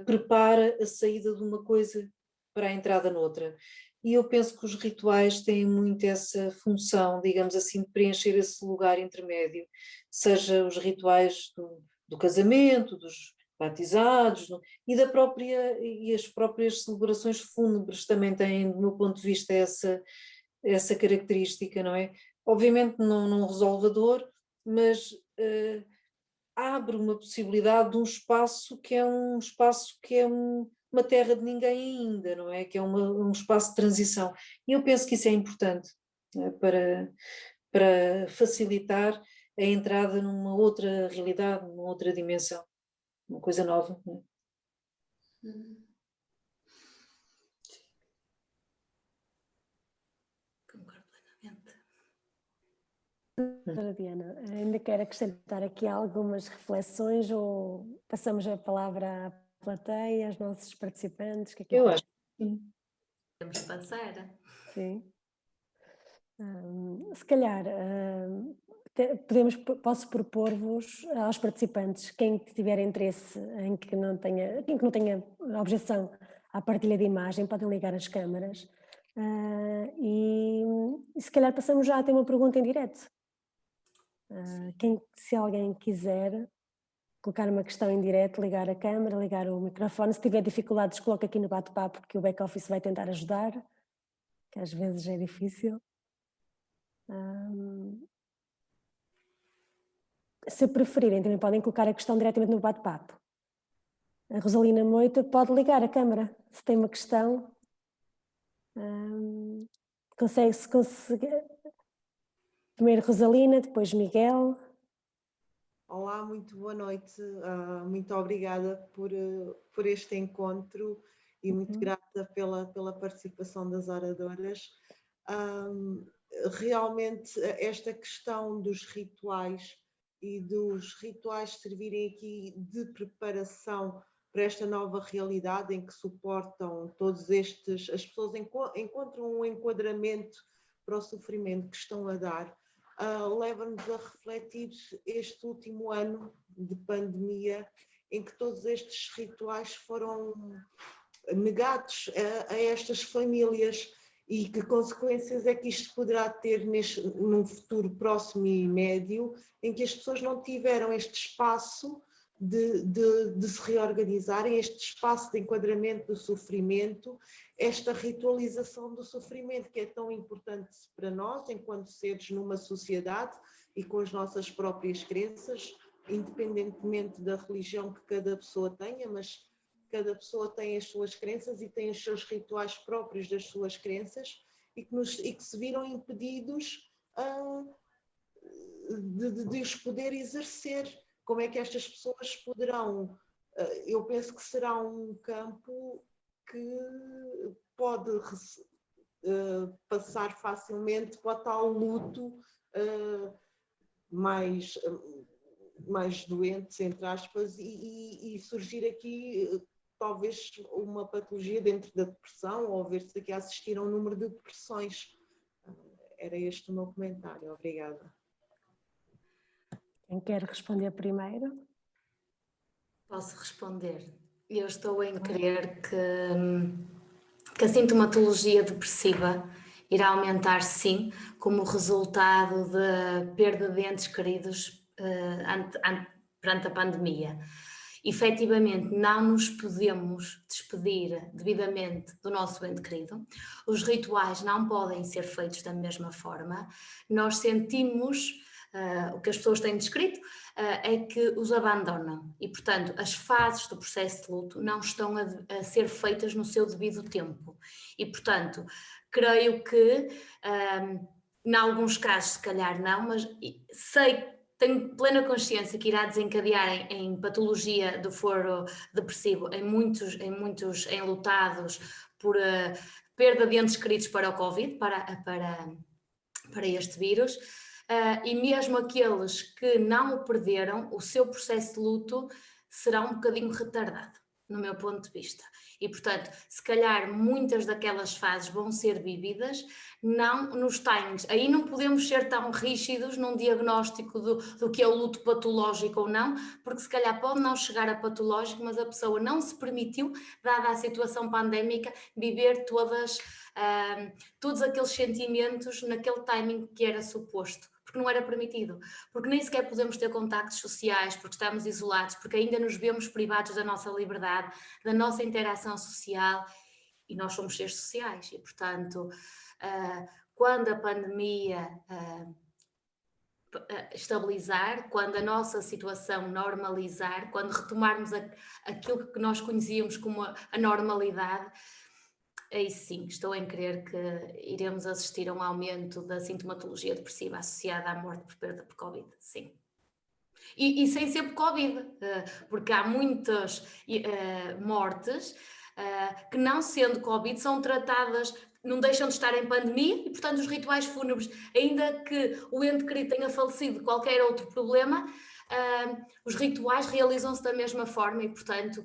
prepara a saída de uma coisa para a entrada noutra. E eu penso que os rituais têm muito essa função, digamos assim, de preencher esse lugar intermédio, seja os rituais do casamento, dos batizados, e as próprias celebrações fúnebres também têm, do meu ponto de vista, essa característica, não é? Obviamente não resolve a dor, mas abre uma possibilidade de um espaço que é uma terra de ninguém ainda, não é? Que é um espaço de transição. E eu penso que isso é importante, não é? para facilitar a entrada numa outra realidade, numa outra dimensão, uma coisa nova. Não é?
Concordo plenamente.
Doutora Diana, ainda quer acrescentar aqui algumas reflexões ou passamos a palavra à plateia, aos nossos participantes? O que é que
Eu
acham?
acho que sim.
Temos que passar.
Sim. Se calhar posso propor-vos aos participantes, quem tiver interesse em quem que não tenha objeção à partilha de imagem, podem ligar as câmaras e se calhar passamos já a ter uma pergunta em direto. Se alguém quiser colocar uma questão em direto, ligar a câmara, ligar o microfone, se tiver dificuldades coloca aqui no bate-papo porque o back-office vai tentar ajudar, que às vezes é difícil. Se preferirem, também podem colocar a questão diretamente no bate-papo. A Rosalina Moita pode ligar a câmara, se tem uma questão, Consegue-se conseguir. Primeiro Rosalina, depois Miguel.
Olá, muito boa noite. Muito obrigada por este encontro e muito grata pela participação das oradoras. Realmente esta questão dos rituais e dos rituais servirem aqui de preparação para esta nova realidade em que suportam todos estes, as pessoas encontram um enquadramento para o sofrimento que estão a dar, leva-nos a refletir este último ano de pandemia em que todos estes rituais foram negados a estas famílias. E que consequências é que isto poderá ter num futuro próximo e médio, em que as pessoas não tiveram este espaço de se reorganizarem, este espaço de enquadramento do sofrimento, esta ritualização do sofrimento que é tão importante para nós, enquanto seres numa sociedade e com as nossas próprias crenças, independentemente da religião que cada pessoa tenha, mas cada pessoa tem as suas crenças e tem os seus rituais próprios das suas crenças e que se viram impedidos de os poder exercer. Como é que estas pessoas poderão? Eu penso que será um campo que pode passar facilmente para o tal luto mais doentes, entre aspas, e surgir aqui talvez uma patologia dentro da depressão, ou ver-se aqui a assistir a um número de depressões. Era este o meu comentário. Obrigada.
Quem quer responder primeiro?
Posso responder. Eu estou em crer que a sintomatologia depressiva irá aumentar, sim, como resultado da perda de entes queridos perante a pandemia. Efetivamente, não nos podemos despedir devidamente do nosso ente querido. Os rituais não podem ser feitos da mesma forma. Nós sentimos, o que as pessoas têm descrito, é que os abandonam e, portanto, as fases do processo de luto não estão a ser feitas no seu devido tempo. E, portanto, creio que, em alguns casos, se calhar não, mas tenho plena consciência que irá desencadear em patologia do foro depressivo em muitos enlutados por perda de entes queridos para o Covid, para este vírus, e mesmo aqueles que não o perderam, o seu processo de luto será um bocadinho retardado, no meu ponto de vista. E, portanto, se calhar muitas daquelas fases vão ser vividas, não nos timings. Aí não podemos ser tão rígidos num diagnóstico do que é o luto patológico ou não, porque se calhar pode não chegar a patológico, mas a pessoa não se permitiu, dada a situação pandémica, viver todos aqueles sentimentos naquele timing que era suposto. Porque não era permitido, porque nem sequer podemos ter contactos sociais, porque estamos isolados, porque ainda nos vemos privados da nossa liberdade, da nossa interação social, e nós somos seres sociais, e portanto, quando a pandemia estabilizar, quando a nossa situação normalizar, quando retomarmos aquilo que nós conhecíamos como a normalidade, aí sim, estou em crer que iremos assistir a um aumento da sintomatologia depressiva associada à morte por perda por Covid, sim. E sem ser por Covid, porque há muitas mortes que, não sendo Covid, são tratadas, não deixam de estar em pandemia, e portanto os rituais fúnebres, ainda que o ente querido tenha falecido de qualquer outro problema, os rituais realizam-se da mesma forma e, portanto,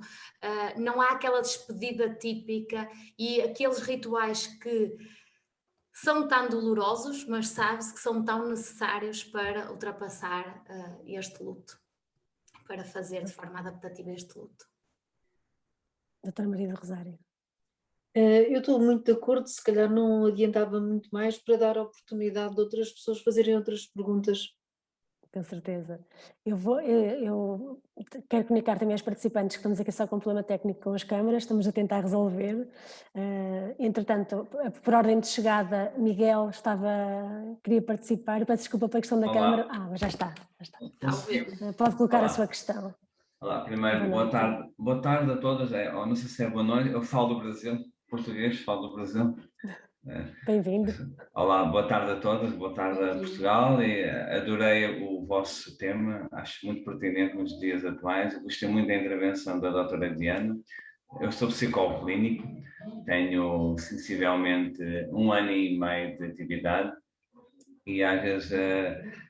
não há aquela despedida típica e aqueles rituais que são tão dolorosos, mas sabe-se que são tão necessários para ultrapassar este luto, para fazer de forma adaptativa este luto.
Doutora Maria do Rosário.
Eu estou muito de acordo, se calhar não adiantava muito mais para dar a oportunidade de outras pessoas fazerem outras perguntas.
Com certeza. Eu quero comunicar também aos participantes que estamos aqui só com um problema técnico com as câmaras, estamos a tentar resolver. Entretanto, por ordem de chegada, Miguel queria participar. Peço desculpa pela questão da câmara. Mas já está. Pode colocar a sua questão.
Olá, primeiro, boa tarde a todas. Não sei se é boa noite, eu falo do Brasil, português, falo do Brasil.
Bem-vindo.
Olá, boa tarde a todos, boa tarde a Portugal, e adorei o vosso tema, acho muito pertinente nos dias atuais. Gostei muito da intervenção da doutora Diana. Eu sou psicólogo clínico, tenho sensivelmente 1 ano e meio de atividade e às vezes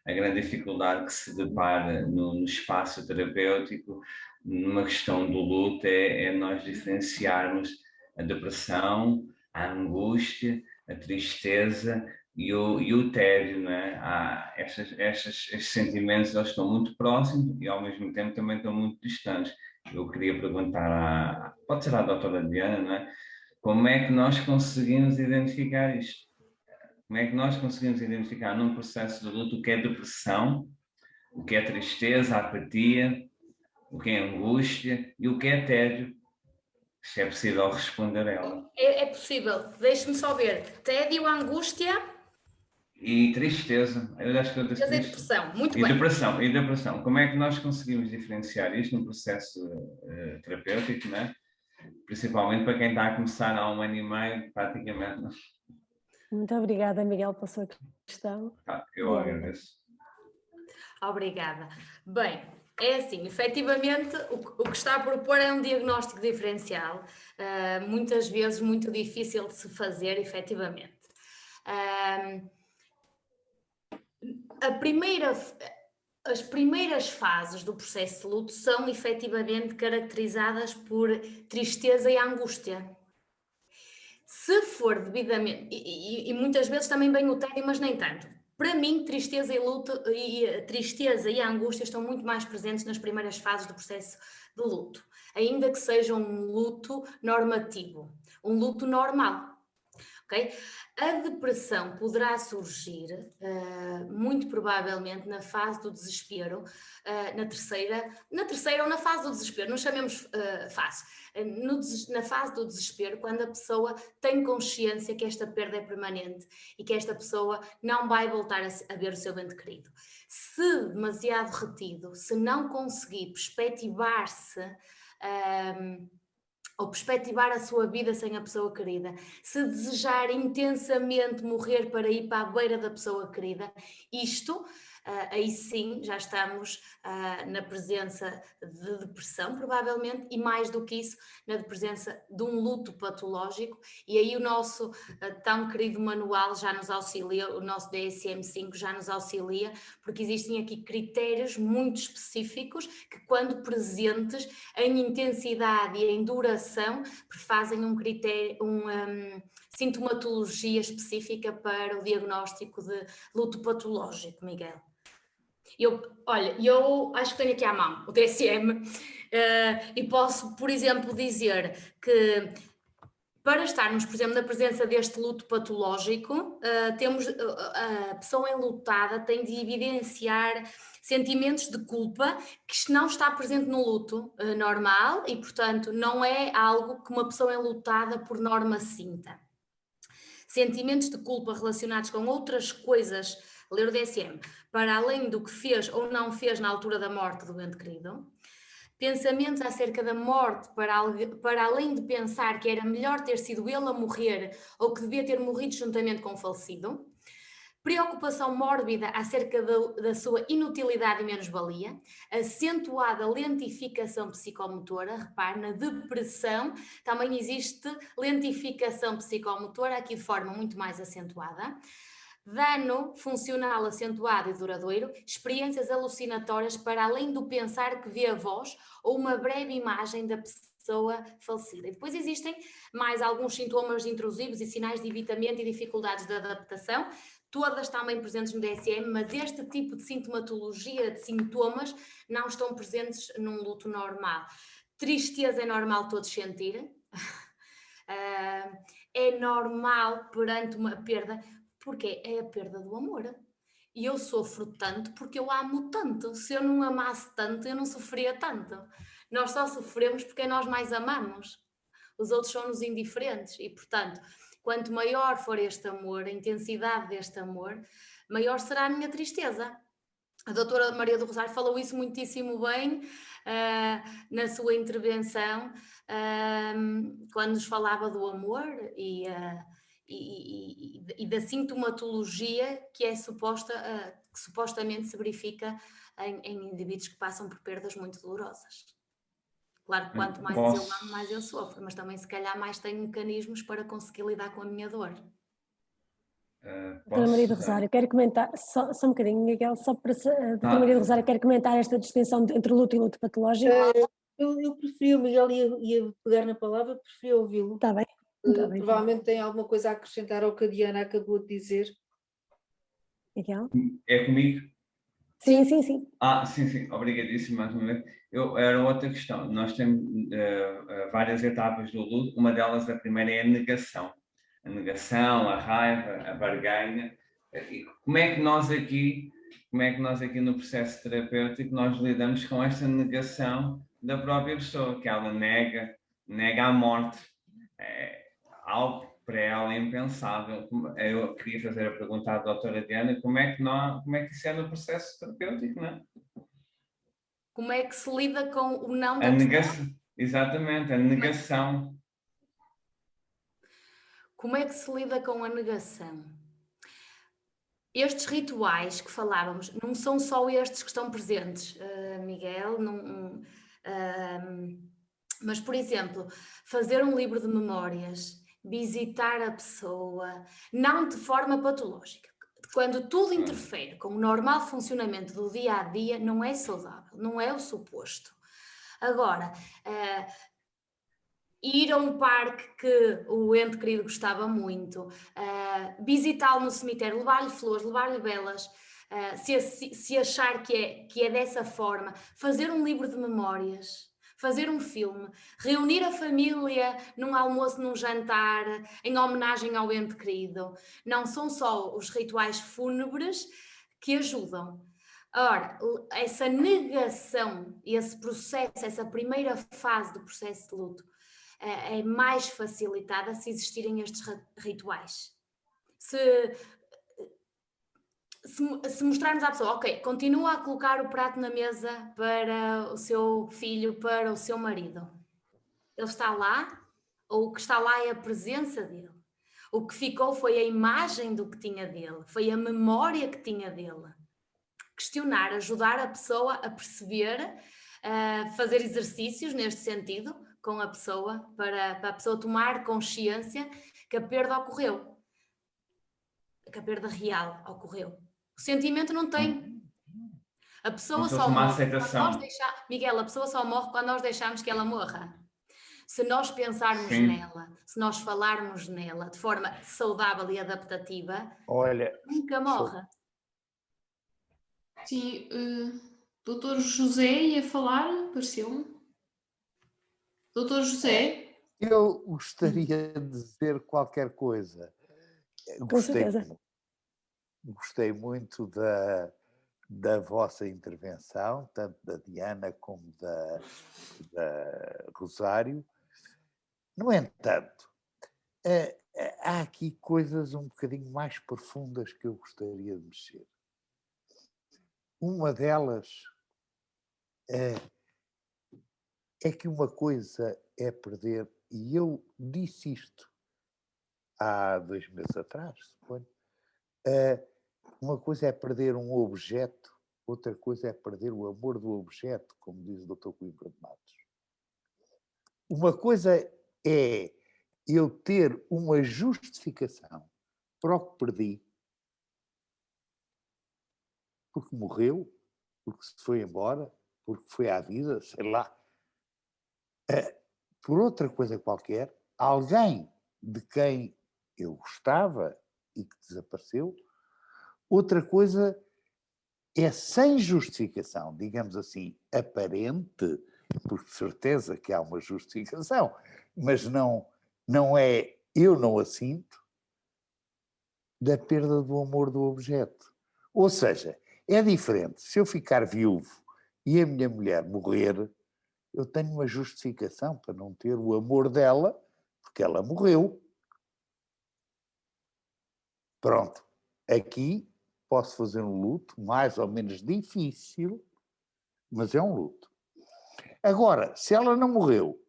a grande dificuldade que se depara no espaço terapêutico, numa questão do luto, é nós diferenciarmos a depressão, a angústia, a tristeza e o tédio, não é? Estes sentimentos, eles estão muito próximos e ao mesmo tempo também estão muito distantes. Eu queria perguntar pode ser à doutora Diana, não é? Como é que nós conseguimos identificar isto? Como é que nós conseguimos identificar num processo de luto o que é depressão, o que é tristeza, apatia, o que é angústia e o que é tédio? Se é possível responder a ela.
É possível. Deixe-me só ver. Tédio, angústia
e tristeza. Eu acho que eu disse
e depressão. Muito bem.
E depressão. Como é que nós conseguimos diferenciar isto num processo terapêutico, né? Principalmente para quem está a começar há 1 ano e meio, praticamente. Não?
Muito obrigada, Miguel, pela sua questão.
Eu agradeço.
Obrigada. Bem, é assim, efetivamente o que está a propor é um diagnóstico diferencial, muitas vezes muito difícil de se fazer, efetivamente. As primeiras fases do processo de luto são efetivamente caracterizadas por tristeza e angústia. Se for devidamente, e muitas vezes também vem o tédio, mas nem tanto. Para mim, tristeza e angústia estão muito mais presentes nas primeiras fases do processo de luto, ainda que seja um luto normativo, um luto normal. Okay? A depressão poderá surgir, muito provavelmente, na fase do desespero, na terceira ou na fase do desespero, não chamemos fase, na fase do desespero, quando a pessoa tem consciência que esta perda é permanente e que esta pessoa não vai voltar a ver o seu ente querido. Se demasiado retido, se não conseguir perspectivar-se, ou perspectivar a sua vida sem a pessoa querida, se desejar intensamente morrer para ir para a beira da pessoa querida, isto, aí sim, já estamos na presença de depressão, provavelmente, e mais do que isso, na presença de um luto patológico, e aí o nosso tão querido manual já nos auxilia, o nosso DSM-5 já nos auxilia, porque existem aqui critérios muito específicos que, quando presentes em intensidade e em duração, fazem um critério, sintomatologia específica para o diagnóstico de luto patológico, Miguel. Eu acho que tenho aqui à mão o DSM e posso, por exemplo, dizer que para estarmos, por exemplo, na presença deste luto patológico, a pessoa enlutada tem de evidenciar sentimentos de culpa que não está presente no luto normal e, portanto, não é algo que uma pessoa enlutada por norma sinta. Sentimentos de culpa relacionados com outras coisas, ler o DSM, para além do que fez ou não fez na altura da morte do ente querido. Pensamentos acerca da morte, para além de pensar que era melhor ter sido ele a morrer ou que devia ter morrido juntamente com o falecido. Preocupação mórbida acerca da sua inutilidade e menos-valia. Acentuada lentificação psicomotora. Repare, na depressão também existe lentificação psicomotora, aqui de forma muito mais acentuada. Dano funcional acentuado e duradouro, experiências alucinatórias para além do pensar que vê a voz ou uma breve imagem da pessoa falecida. E depois existem mais alguns sintomas intrusivos e sinais de evitamento e dificuldades de adaptação, todas também presentes no DSM, mas este tipo de sintomatologia, de sintomas, não estão presentes num luto normal. Tristeza é normal todos sentirem, é normal perante uma perda, porque é a perda do amor. E eu sofro tanto porque eu amo tanto. Se eu não amasse tanto, eu não sofria tanto. Nós só sofremos porque nós mais amamos. Os outros são-nos indiferentes. E, portanto, quanto maior for este amor, a intensidade deste amor, maior será a minha tristeza. A doutora Maria do Rosário falou isso muitíssimo bem na sua intervenção, quando nos falava do amor e e da sintomatologia que é que supostamente se verifica em indivíduos que passam por perdas muito dolorosas. Claro que quanto mais eu amo, mais eu sofro, mas também se calhar mais tenho mecanismos para conseguir lidar com a minha dor.
Doutora Maria do Rosário, quero comentar, só um bocadinho, Miguel, só para... Doutora Maria do Rosário, quero comentar esta distinção entre luto e luto patológico.
Eu preferia, o Miguel ia pegar na palavra, preferia ouvi-lo.
Está bem.
Provavelmente tem alguma coisa a acrescentar ao que a Diana acabou de dizer.
Miguel?
É comigo?
Sim.
Sim, obrigadíssimo mais uma vez. Era outra questão. Nós temos várias etapas do luto. Uma delas, a primeira, é a negação. A negação, a raiva, a barganha. Como é que nós aqui no processo terapêutico nós lidamos com esta negação da própria pessoa, que ela nega a morte? É algo para ela impensável. Eu queria fazer a pergunta à doutora Diana, como é que isso é no processo terapêutico, não é?
Como é que se lida com o não da
A
pessoa?
negação, exatamente, a negação.
Como é que se lida com a negação? Estes rituais que falávamos, não são só estes que estão presentes, Miguel, mas, por exemplo, fazer um livro de memórias, visitar a pessoa, não de forma patológica. Quando tudo interfere com o normal funcionamento do dia a dia, não é saudável, não é o suposto. Agora, ir a um parque que o ente querido gostava muito, visitá-lo no cemitério, levar-lhe flores, levar-lhe velas, se achar que é dessa forma, fazer um livro de memórias, fazer um filme, reunir a família num almoço, num jantar, em homenagem ao ente querido. Não são só os rituais fúnebres que ajudam. Ora, essa negação, esse processo, essa primeira fase do processo de luto, é mais facilitada se existirem estes rituais. Se mostrarmos à pessoa, ok, continua a colocar o prato na mesa para o seu filho, para o seu marido. Ele está lá, ou o que está lá é a presença dele. O que ficou foi a imagem do que tinha dele, foi a memória que tinha dele. Questionar, ajudar a pessoa a perceber, fazer exercícios neste sentido com a pessoa, para a pessoa tomar consciência que a perda ocorreu, que a perda real ocorreu. O sentimento não tem. A pessoa só morre quando nós deixamos... Miguel, a pessoa só morre quando nós deixamos que ela morra. Se nós pensarmos nela, se nós falarmos nela de forma saudável e adaptativa, nunca morre.
Sim, doutor José ia falar, pareceu-me. Doutor José?
Eu gostaria de dizer qualquer coisa.
Com certeza.
Gostei muito da vossa intervenção, tanto da Diana como da Rosário. No entanto, há aqui coisas um bocadinho mais profundas que eu gostaria de mexer. Uma delas é que uma coisa é perder, e eu disse isto há 2 meses atrás, suponho. Uma coisa é perder um objeto, outra coisa é perder o amor do objeto, como diz o Dr. Coimbra de Matos. Uma coisa é eu ter uma justificação para o que perdi, porque morreu, porque se foi embora, porque foi à vida, sei lá. Por outra coisa qualquer, alguém de quem eu gostava e que desapareceu. Outra coisa é sem justificação, digamos assim, aparente, por certeza que há uma justificação, mas não é, eu não a sinto, da perda do amor do objeto. Ou seja, é diferente. Se eu ficar viúvo e a minha mulher morrer, eu tenho uma justificação para não ter o amor dela, porque ela morreu. Pronto. Aqui posso fazer um luto mais ou menos difícil, mas é um luto. Agora, se ela não morreu,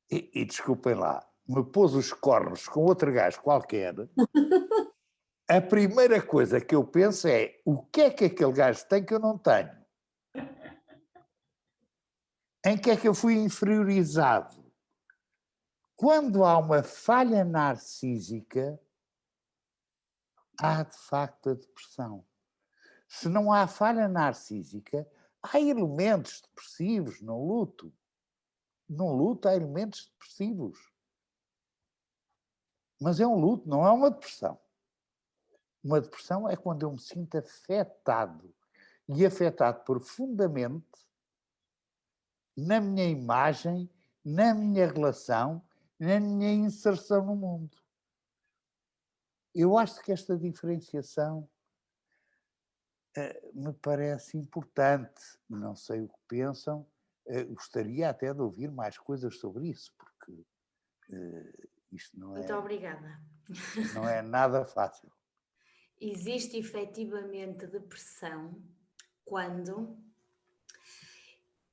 e desculpem lá, me pôs os cornos com outro gajo qualquer, a primeira coisa que eu penso é o que é que aquele gajo tem que eu não tenho? Em que é que eu fui inferiorizado? Quando há uma falha narcísica, há de facto a depressão. Se não há falha narcísica, há elementos depressivos no luto. No luto há elementos depressivos. Mas é um luto, não é uma depressão. Uma depressão é quando eu me sinto afetado e afetado profundamente na minha imagem, na minha relação, na minha inserção no mundo. Eu acho que esta diferenciação me parece importante. Não sei o que pensam, gostaria até de ouvir mais coisas sobre isso, porque isto não
Muito obrigada.
não é nada fácil.
Existe efetivamente depressão quando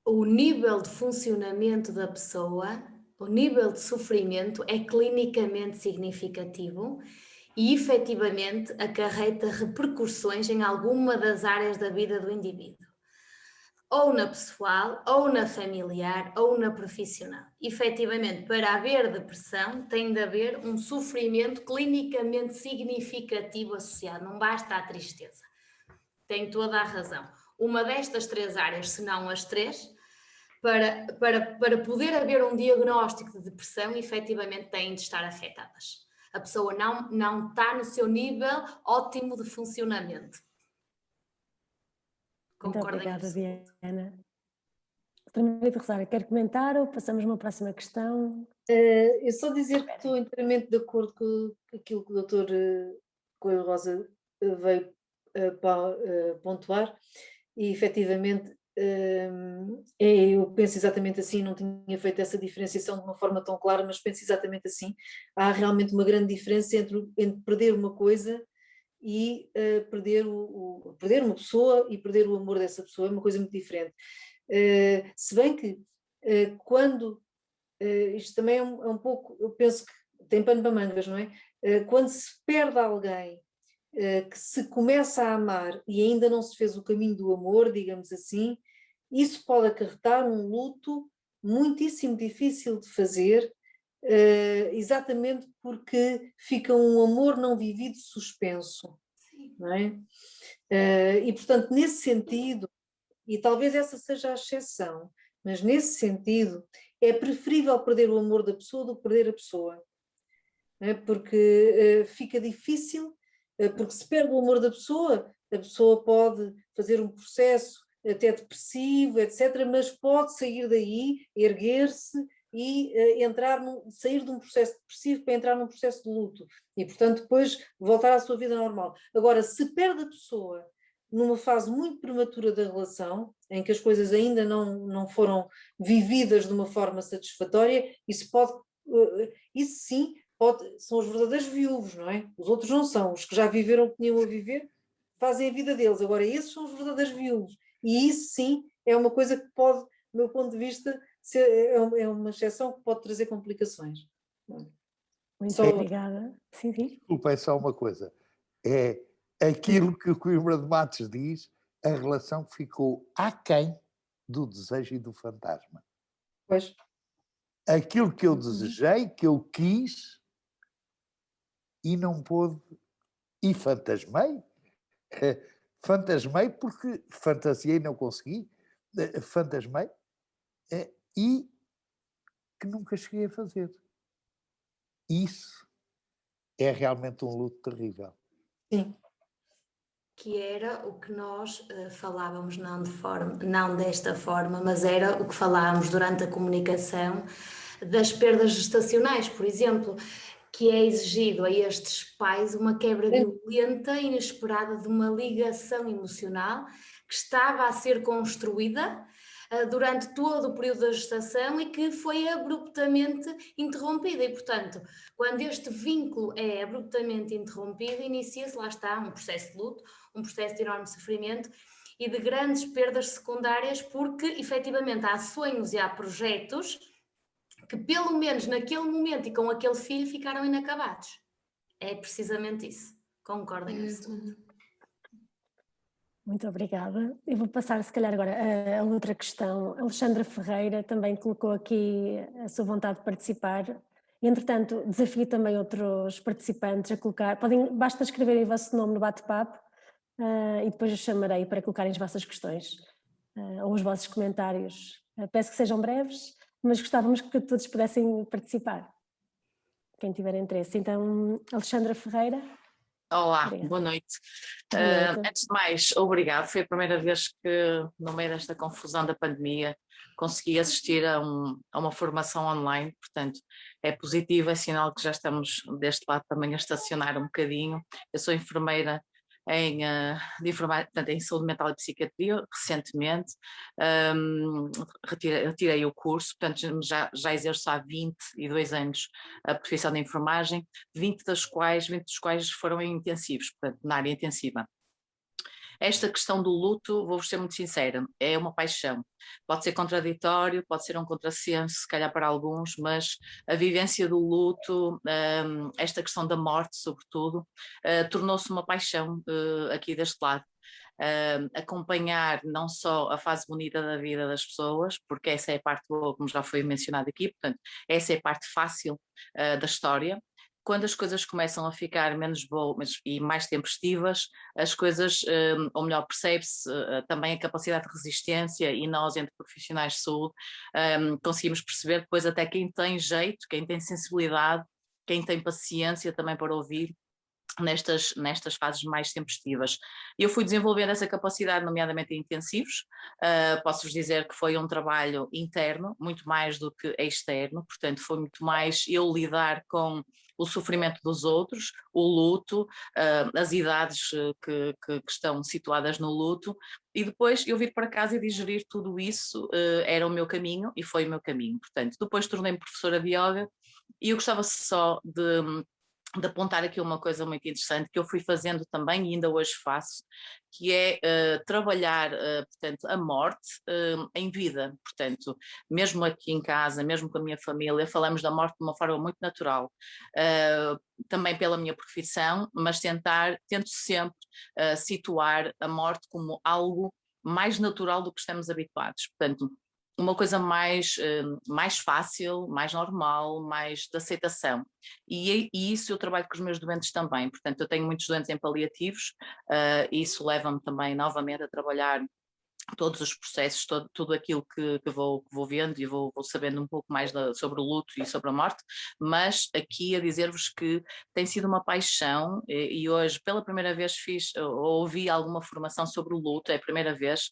o nível de funcionamento da pessoa, o nível de sofrimento é clinicamente significativo e efetivamente acarreta repercussões em alguma das áreas da vida do indivíduo. Ou na pessoal, ou na familiar, ou na profissional. Efetivamente, para haver depressão, tem de haver um sofrimento clinicamente significativo associado, não basta a tristeza. Tem toda a razão. Uma destas 3 áreas, se não as 3, para poder haver um diagnóstico de depressão, efetivamente têm de estar afetadas. A pessoa não está no seu nível ótimo de funcionamento.
Muito
Concordo
obrigada,
em absoluto.
Diana. Doutora Margarida Rosário, quer comentar ou passamos a uma próxima questão?
Eu só dizer que estou inteiramente de acordo com aquilo que o Dr. Coelho Rosa veio pontuar e efetivamente eu penso exatamente assim, não tinha feito essa diferenciação de uma forma tão clara, mas penso exatamente assim. Há realmente uma grande diferença entre perder uma coisa e perder uma pessoa e perder o amor dessa pessoa, é uma coisa muito diferente. Se bem que quando isto também é um pouco, eu penso que tem pano para mangas, não é? Quando se perde alguém que se começa a amar e ainda não se fez o caminho do amor, digamos assim, isso pode acarretar um luto muitíssimo difícil de fazer, exatamente porque fica um amor não vivido suspenso, não é? E portanto, nesse sentido, e talvez essa seja a exceção, mas nesse sentido é preferível perder o amor da pessoa do que perder a pessoa, não é? Porque fica difícil, porque se perde o amor da pessoa, a pessoa pode fazer um processo até depressivo, etc., mas pode sair daí, erguer-se e sair de um processo depressivo para entrar num processo de luto e, portanto, depois voltar à sua vida normal. Agora, se perde a pessoa numa fase muito prematura da relação, em que as coisas ainda não foram vividas de uma forma satisfatória, isso sim, são os verdadeiros viúvos, não é? Os outros não são, os que já viveram o que tinham a viver, fazem a vida deles, agora esses são os verdadeiros viúvos, e isso sim é uma coisa que pode, do meu ponto de vista, é uma exceção que pode trazer complicações.
Muito obrigada. Sim.
Desculpa, é só uma coisa. É aquilo que o Coimbra de Matos diz, a relação ficou aquém do desejo e do fantasma.
Pois.
Aquilo que eu desejei, que eu quis e não pôde, e fantasmei. Fantasmei porque fantasiei e não consegui. Fantasmei e que nunca cheguei a fazer. Isso é realmente um luto terrível.
Sim.
Que era o que nós falávamos, não desta forma, mas era o que falávamos durante a comunicação das perdas gestacionais, por exemplo, que é exigido a estes pais uma quebra violenta e inesperada de uma ligação emocional que estava a ser construída durante todo o período da gestação e que foi abruptamente interrompida e, portanto, quando este vínculo é abruptamente interrompido, inicia-se, lá está, um processo de luto, um processo de enorme sofrimento e de grandes perdas secundárias, porque efetivamente há sonhos e há projetos que pelo menos naquele momento e com aquele filho ficaram inacabados. É precisamente isso. Concordo em absoluto.
Muito obrigada. Eu vou passar, se calhar, agora a outra questão. A Alexandra Ferreira também colocou aqui a sua vontade de participar. Entretanto, desafio também outros participantes a colocar. Basta escreverem o vosso nome no bate-papo e depois eu chamarei para colocarem as vossas questões ou os vossos comentários. Peço que sejam breves, mas gostávamos que todos pudessem participar. Quem tiver interesse. Então, Alexandra Ferreira.
Olá,
Obrigada.
boa noite.
Boa noite.
Antes de mais, obrigado. Foi a primeira vez que, no meio desta confusão da pandemia, consegui assistir a uma formação online, portanto, é positivo, é sinal que já estamos deste lado também a estacionar um bocadinho. Eu sou enfermeira portanto, em saúde mental e psiquiatria, recentemente, retirei o curso, portanto já exerço há 22 anos a profissão de enfermagem, 20 dos quais foram em intensivos, portanto na área intensiva. Esta questão do luto, vou-vos ser muito sincera, é uma paixão. Pode ser contraditório, pode ser um contrassenso, se calhar para alguns, mas a vivência do luto, esta questão da morte, sobretudo, tornou-se uma paixão aqui deste lado. Acompanhar não só a fase bonita da vida das pessoas, porque essa é a parte boa, como já foi mencionado aqui, portanto, essa é a parte fácil da história. Quando as coisas começam a ficar menos boas e mais tempestivas, as coisas, ou melhor, percebe-se também a capacidade de resistência e nós, entre profissionais de saúde, conseguimos perceber depois até quem tem jeito, quem tem sensibilidade, quem tem paciência também para ouvir nestas fases mais tempestivas. Eu fui desenvolvendo essa capacidade, nomeadamente em intensivos. Posso-vos dizer que foi um trabalho interno, muito mais do que externo, portanto foi muito mais eu lidar com o sofrimento dos outros, o luto, as idades que estão situadas no luto, e depois eu vir para casa e digerir tudo isso, era o meu caminho e foi o meu caminho. Portanto, depois tornei-me professora de yoga e eu gostava só de apontar aqui uma coisa muito interessante que eu fui fazendo também e ainda hoje faço, que é trabalhar, portanto, a morte em vida. Portanto, mesmo aqui em casa, mesmo com a minha família, falamos da morte de uma forma muito natural, também pela minha profissão, mas tento sempre situar a morte como algo mais natural do que estamos habituados. Portanto, uma coisa mais fácil, mais normal, mais de aceitação. E isso eu trabalho com os meus doentes também. Portanto, eu tenho muitos doentes em paliativos, e isso leva-me também novamente a trabalhar todos os processos, tudo aquilo que vou vendo e vou sabendo um pouco mais sobre o luto e sobre a morte, mas aqui a dizer-vos que tem sido uma paixão e hoje pela primeira vez ouvi alguma formação sobre o luto, é a primeira vez,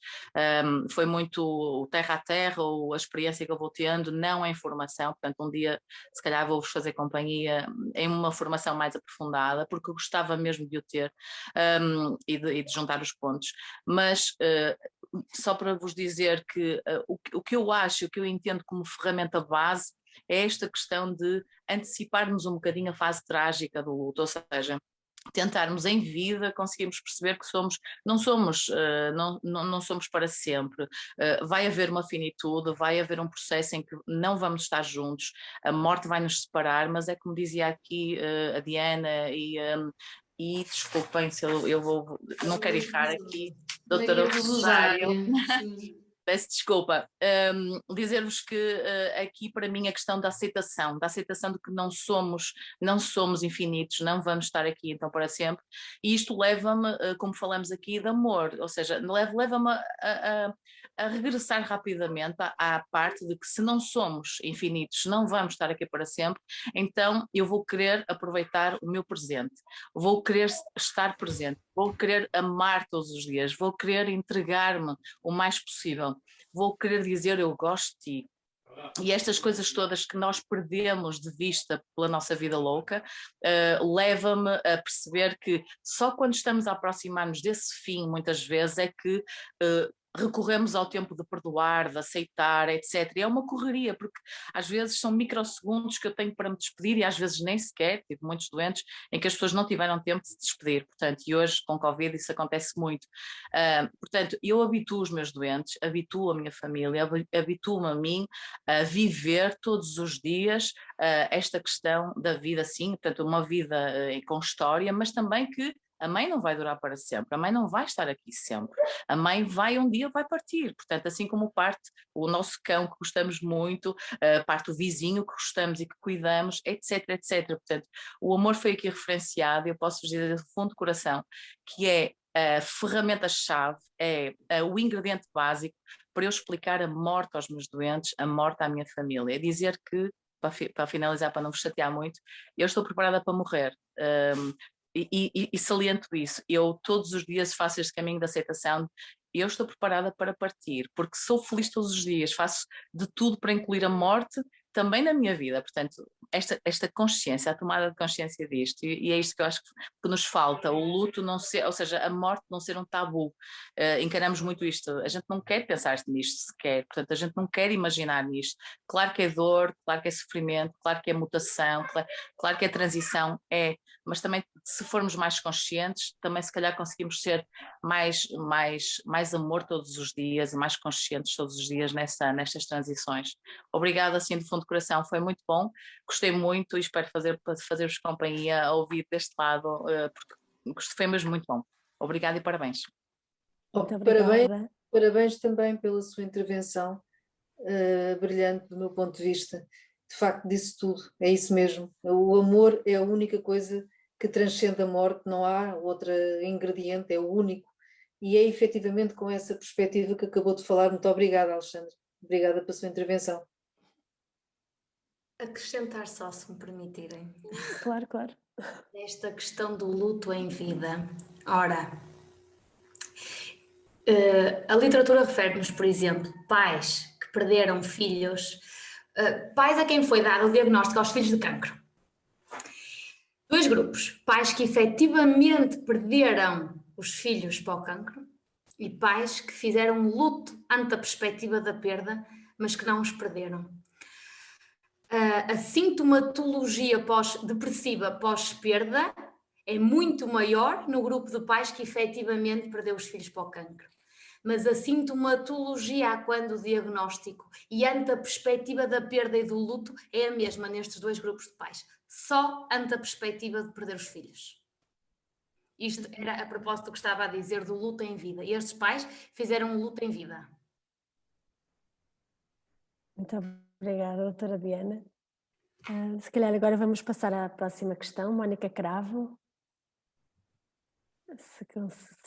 foi muito terra a terra ou a experiência que eu vou tendo, não em formação, portanto um dia se calhar vou-vos fazer companhia em uma formação mais aprofundada, porque eu gostava mesmo de o ter e de juntar os pontos, mas só para vos dizer que o que eu acho, o que eu entendo como ferramenta base é esta questão de anteciparmos um bocadinho a fase trágica do luto, ou seja, tentarmos em vida conseguirmos perceber que não somos para sempre, vai haver uma finitude, vai haver um processo em que não vamos estar juntos, a morte vai nos separar, mas é como dizia aqui a Diana e desculpem se eu não quero errar aqui, doutora Rosário, peço desculpa, dizer-vos que aqui para mim a questão da aceitação de que não somos infinitos, não vamos estar aqui então para sempre, e isto leva-me, como falamos aqui, de amor, ou seja, leva-me a regressar rapidamente à parte de que se não somos infinitos, não vamos estar aqui para sempre, então eu vou querer aproveitar o meu presente, vou querer estar presente, vou querer amar todos os dias, vou querer entregar-me o mais possível, vou querer dizer eu gosto de ti. E estas coisas todas que nós perdemos de vista pela nossa vida louca, leva-me a perceber que só quando estamos a aproximar-nos desse fim, muitas vezes, é que recorremos ao tempo de perdoar, de aceitar, etc. E é uma correria, porque às vezes são microsegundos que eu tenho para me despedir e às vezes nem sequer, tive muitos doentes em que as pessoas não tiveram tempo de se despedir, portanto, e hoje com Covid isso acontece muito. Portanto, eu habituo os meus doentes, habituo a minha família, habituo-me a mim a viver todos os dias esta questão da vida, sim, portanto, uma vida com história, mas também que a mãe não vai durar para sempre, a mãe não vai estar aqui sempre, a mãe vai um dia vai partir, portanto, assim como parte o nosso cão que gostamos muito, parte o vizinho que gostamos e que cuidamos, etc, etc. Portanto, o amor foi aqui referenciado e eu posso dizer do fundo do coração que é a ferramenta-chave, é o ingrediente básico para eu explicar a morte aos meus doentes, a morte à minha família, é dizer que, para finalizar, para não vos chatear muito, eu estou preparada para morrer. E saliento isso, eu todos os dias faço este caminho de aceitação, eu estou preparada para partir, porque sou feliz todos os dias, faço de tudo para incluir a morte também na minha vida, portanto, esta consciência, a tomada de consciência disto, e é isto que eu acho que nos falta, o luto não ser, ou seja, a morte não ser um tabu, encaramos muito isto, a gente não quer pensar nisto sequer, portanto, a gente não quer imaginar nisto, claro que é dor, claro que é sofrimento, claro que é mutação, claro que é transição, mas também se formos mais conscientes, também se calhar conseguimos ser mais amor todos os dias e mais conscientes todos os dias nestas transições. Obrigada, assim, do fundo do coração, foi muito bom, gostei muito e espero fazer-vos companhia a ouvir deste lado, porque foi mesmo muito bom. Obrigada e parabéns.
Muito obrigada.
Parabéns também pela sua intervenção, brilhante do meu ponto de vista. De facto, disse tudo, é isso mesmo. O amor é a única coisa que transcende a morte, não há outro ingrediente, é o único. E é efetivamente com essa perspectiva que acabou de falar. Muito obrigada, Alexandre. Obrigada pela sua intervenção.
Acrescentar só, se me permitirem.
Claro, claro.
Esta questão do luto em vida. Ora, a literatura refere-nos, por exemplo, pais que perderam filhos, pais a quem foi dado o diagnóstico aos filhos de cancro. Dois grupos, pais que efetivamente perderam os filhos para o cancro e pais que fizeram luto ante a perspectiva da perda, mas que não os perderam. A sintomatologia depressiva pós-perda é muito maior no grupo de pais que efetivamente perdeu os filhos para o cancro. Mas a sintomatologia quando o diagnóstico e ante a perspectiva da perda e do luto é a mesma nestes dois grupos de pais. Só ante a perspectiva de perder os filhos. Isto era a propósito do que estava a dizer do luto em vida. E estes pais fizeram um luto em vida.
Muito obrigada, doutora Diana. Se calhar agora vamos passar à próxima questão. Mónica Cravo. Se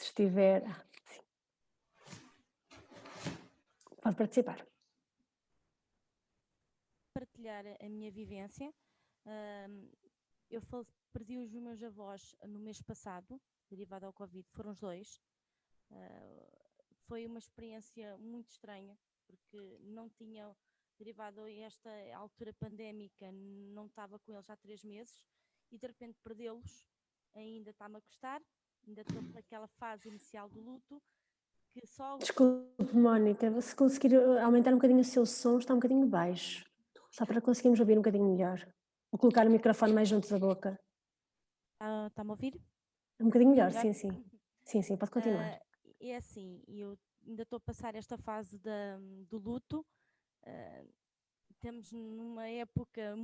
estiver... sim. Pode participar.
Partilhar a minha vivência. Eu perdi os meus avós no mês passado, derivado ao Covid, foram os dois. Foi uma experiência muito estranha, porque não tinha, derivado a esta altura pandémica, não estava com eles há 3 meses e de repente perdê-los ainda está-me a custar, ainda estou naquela fase inicial do luto. Que só...
Desculpe, Mónica, se conseguir aumentar um bocadinho o seu som, está um bocadinho baixo, só para conseguirmos ouvir um bocadinho melhor. Vou colocar o microfone mais junto da boca.
Está-me a ouvir?
Um bocadinho melhor, sim, sim. Sim, sim, pode continuar.
É assim, eu ainda estou a passar esta fase do luto. Temos numa época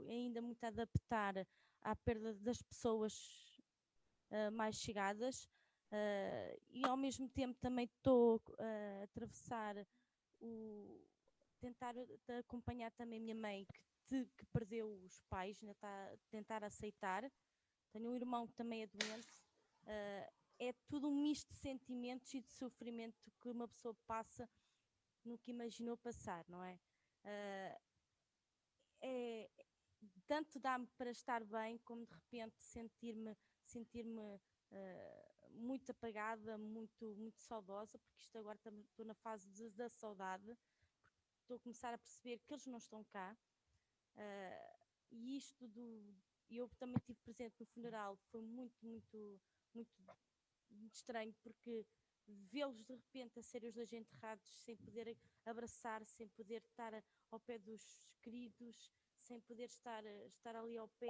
ainda muito a adaptar à perda das pessoas mais chegadas. E ao mesmo tempo também estou a atravessar tentar acompanhar também a minha mãe que perdeu os pais, ainda está a tentar aceitar. Tenho um irmão que também é doente. É tudo um misto de sentimentos e de sofrimento que uma pessoa passa no que imaginou passar, não é? Tanto dá-me para estar bem, como de repente sentir-me muito apagada, muito saudosa, porque isto agora estou na fase da saudade, estou a começar a perceber que eles não estão cá, e eu também estive presente no funeral, foi muito estranho, porque vê-los de repente a serem os dois enterrados, sem poder abraçar, sem poder estar ao pé dos queridos, sem poder estar ali ao pé,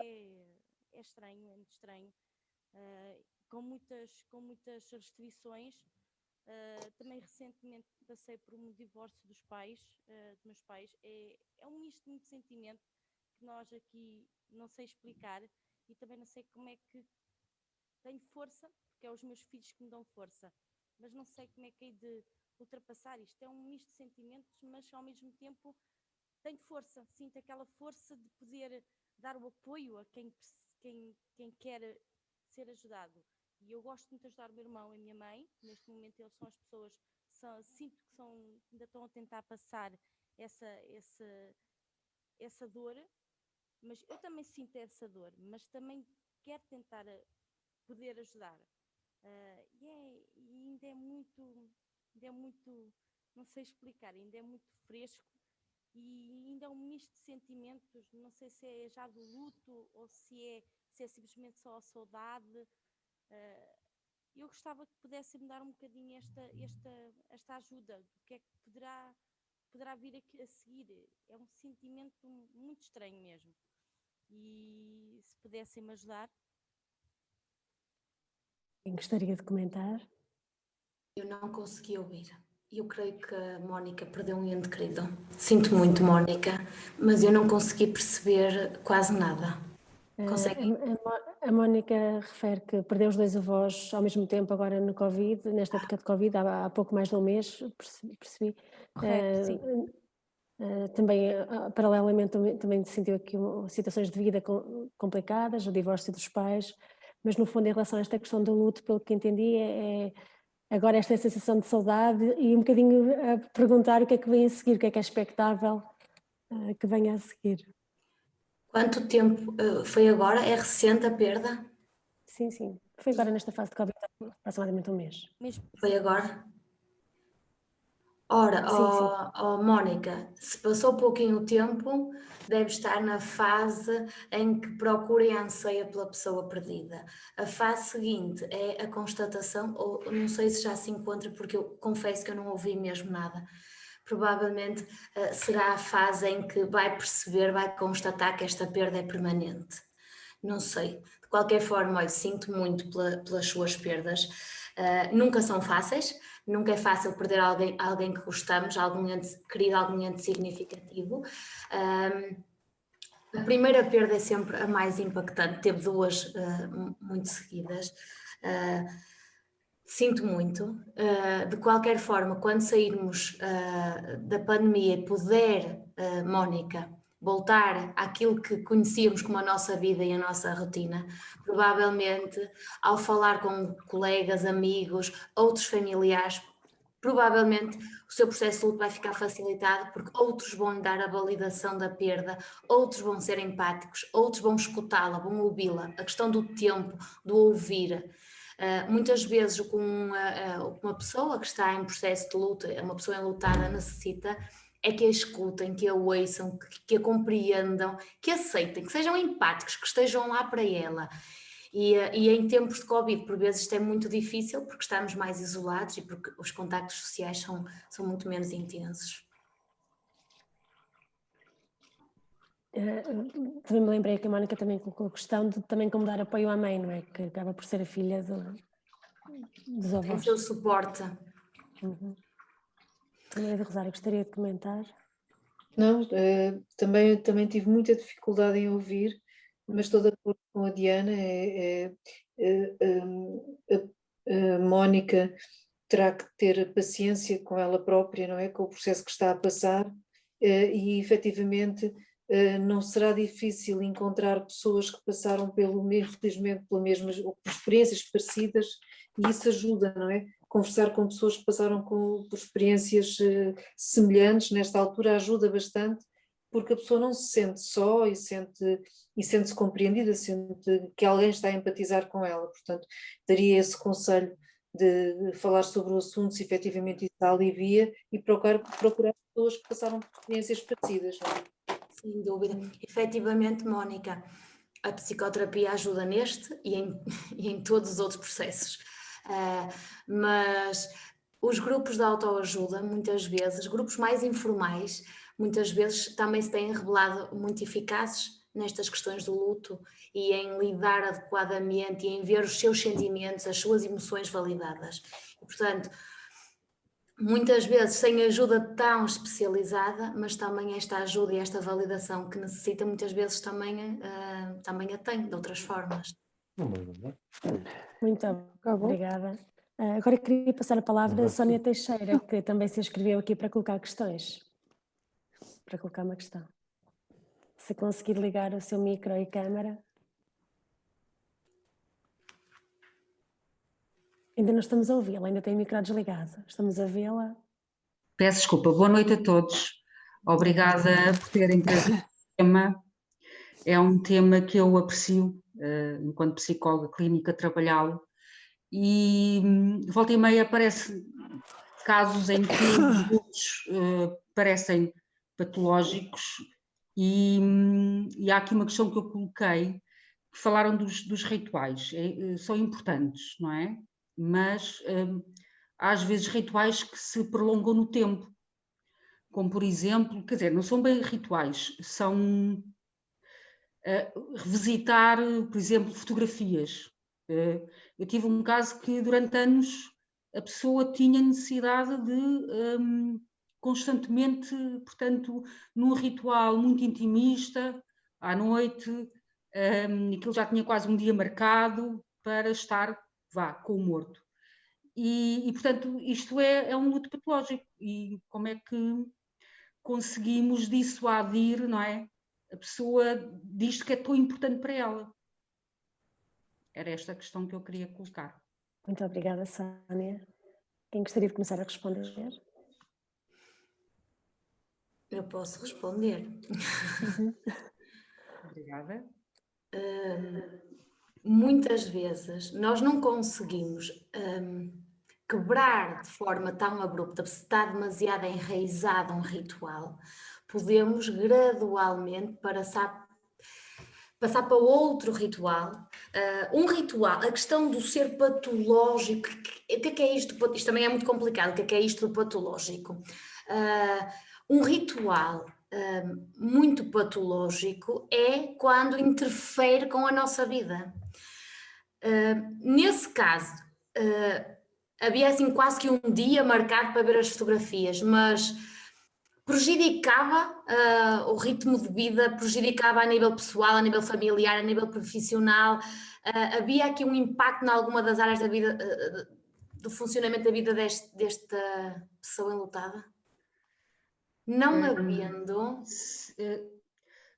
é estranho, é muito estranho, com muitas restrições. Também recentemente passei por um divórcio dos meus pais, é um misto de muito sentimento que nós aqui não sei explicar e também não sei como é que tenho força, porque é os meus filhos que me dão força, mas não sei como é que hei de ultrapassar isto. É um misto de sentimentos, mas ao mesmo tempo tenho força, sinto aquela força de poder dar o apoio a quem quer ser ajudado. E eu gosto muito de ajudar o meu irmão e a minha mãe. Neste momento eles são as pessoas, sinto que ainda estão a tentar passar essa dor, mas eu também sinto essa dor, mas também quero tentar poder ajudar. E ainda é muito, não sei explicar, ainda é muito fresco e ainda é um misto de sentimentos, não sei se é já do luto ou se é simplesmente só a saudade. Eu gostava que pudessem me dar um bocadinho esta ajuda, do que é que poderá vir a seguir. É um sentimento muito estranho mesmo. E se pudessem me ajudar.
Quem gostaria de comentar?
Eu não consegui ouvir. Eu creio que a Mónica perdeu um ente querido. Sinto muito, Mónica, mas eu não consegui perceber quase nada. Consegue?
A Mónica refere que perdeu os dois avós ao mesmo tempo agora no Covid, nesta época de Covid, há pouco mais de um mês, percebi.
Correto, sim.
Também, paralelamente, também sentiu aqui situações de vida complicadas, o divórcio dos pais, mas no fundo em relação a esta questão do luto, pelo que entendi, agora esta sensação de saudade e um bocadinho a perguntar o que é que vem a seguir, o que é expectável que venha a seguir.
Quanto tempo foi agora? É recente a perda?
Sim. Foi agora nesta fase de Covid, aproximadamente um mês.
Foi agora? Ora,
Sim.
Mónica, se passou pouquinho tempo, deve estar na fase em que procura e anseia pela pessoa perdida. A fase seguinte é a constatação, ou não sei se já se encontra, porque eu confesso que eu não ouvi mesmo nada. Provavelmente será a fase em que vai perceber, vai constatar que esta perda é permanente. Não sei. De qualquer forma, olha, sinto muito pelas suas perdas. Nunca são fáceis, nunca é fácil perder alguém que gostamos, algum ente querido, algum ente significativo. A primeira perda é sempre a mais impactante, teve duas muito seguidas. Sinto muito. De qualquer forma, quando sairmos da pandemia e puder, Mónica, voltar àquilo que conhecíamos como a nossa vida e a nossa rotina, provavelmente ao falar com colegas, amigos, outros familiares, provavelmente o seu processo de luto vai ficar facilitado porque outros vão lhe dar a validação da perda, outros vão ser empáticos, outros vão escutá-la, vão ouvi-la. A questão do tempo, do ouvir. Muitas vezes o que uma pessoa que está em processo de luto, uma pessoa enlutada necessita, é que a escutem, que a ouçam, que a compreendam, que aceitem, que sejam empáticos, que estejam lá para ela. E em tempos de Covid, por vezes isto é muito difícil porque estamos mais isolados e porque os contactos sociais são muito menos intensos.
Também me lembrei que a Mónica também colocou a questão de também como dar apoio à mãe, não é? Que acaba por ser a filha dos avós.
Tem seu suporte.
Maria do Rosário, gostaria de comentar?
Não, também tive muita dificuldade em ouvir, mas estou de acordo com a Diana. A Mónica terá que ter paciência com ela própria, não é? Com o processo que está a passar, e efetivamente não será difícil encontrar pessoas que passaram infelizmente pela mesma, ou por experiências parecidas, e isso ajuda, não é? Conversar com pessoas que passaram por experiências semelhantes nesta altura ajuda bastante, porque a pessoa não se sente só e sente-se compreendida, sente que alguém está a empatizar com ela. Portanto, daria esse conselho de falar sobre o assunto, se efetivamente isso a alivia, e procurar pessoas que passaram por experiências parecidas. Não é?
Sem dúvida. Efetivamente, Mónica, a psicoterapia ajuda neste e em todos os outros processos. Mas os grupos de autoajuda, muitas vezes, grupos mais informais, muitas vezes também se têm revelado muito eficazes nestas questões do luto e em lidar adequadamente e em ver os seus sentimentos, as suas emoções validadas. E, portanto, muitas vezes sem ajuda tão especializada, mas também esta ajuda e esta validação que necessita, muitas vezes também a tem de outras formas.
Muito obrigada. Agora eu queria passar a palavra a Sónia Teixeira, que também se inscreveu aqui para colocar questões. Para colocar uma questão. Se conseguir ligar o seu micro e câmara. Ainda não estamos a ouvi-la, ainda tem o micro desligado. Estamos a vê-la.
Peço desculpa. Boa noite a todos. Obrigada por terem trazido o tema. É um tema que eu aprecio, enquanto psicóloga clínica, trabalhá-lo. E volta e meia aparece casos em que os lutos parecem patológicos e há aqui uma questão que eu coloquei, que falaram dos rituais, são importantes, não é? Mas há às vezes rituais que se prolongam no tempo, como por exemplo, quer dizer, não são bem rituais, são revisitar, por exemplo, fotografias. Eu tive um caso que durante anos a pessoa tinha necessidade de constantemente, portanto, num ritual muito intimista, à noite, aquilo já tinha quase um dia marcado para estar, com o morto. E portanto, isto é um luto patológico. E como é que conseguimos dissuadir, não é? A pessoa disto que é tão importante para ela. Era esta a questão que eu queria colocar.
Muito obrigada, Sónia. Quem gostaria de começar a responder?
Eu posso responder.
Obrigada.
Muitas vezes nós não conseguimos quebrar de forma tão abrupta, se está demasiado enraizado um ritual, podemos gradualmente passar para outro ritual. Um ritual, a questão do ser patológico, o que é isto? Isto também é muito complicado, o que é isto do patológico? Um ritual muito patológico é quando interfere com a nossa vida. Nesse caso, havia assim quase que um dia marcado para ver as fotografias, mas prejudicava o ritmo de vida, prejudicava a nível pessoal, a nível familiar, a nível profissional. Havia aqui um impacto em alguma das áreas da vida, do funcionamento da vida desta pessoa enlutada? Não havendo...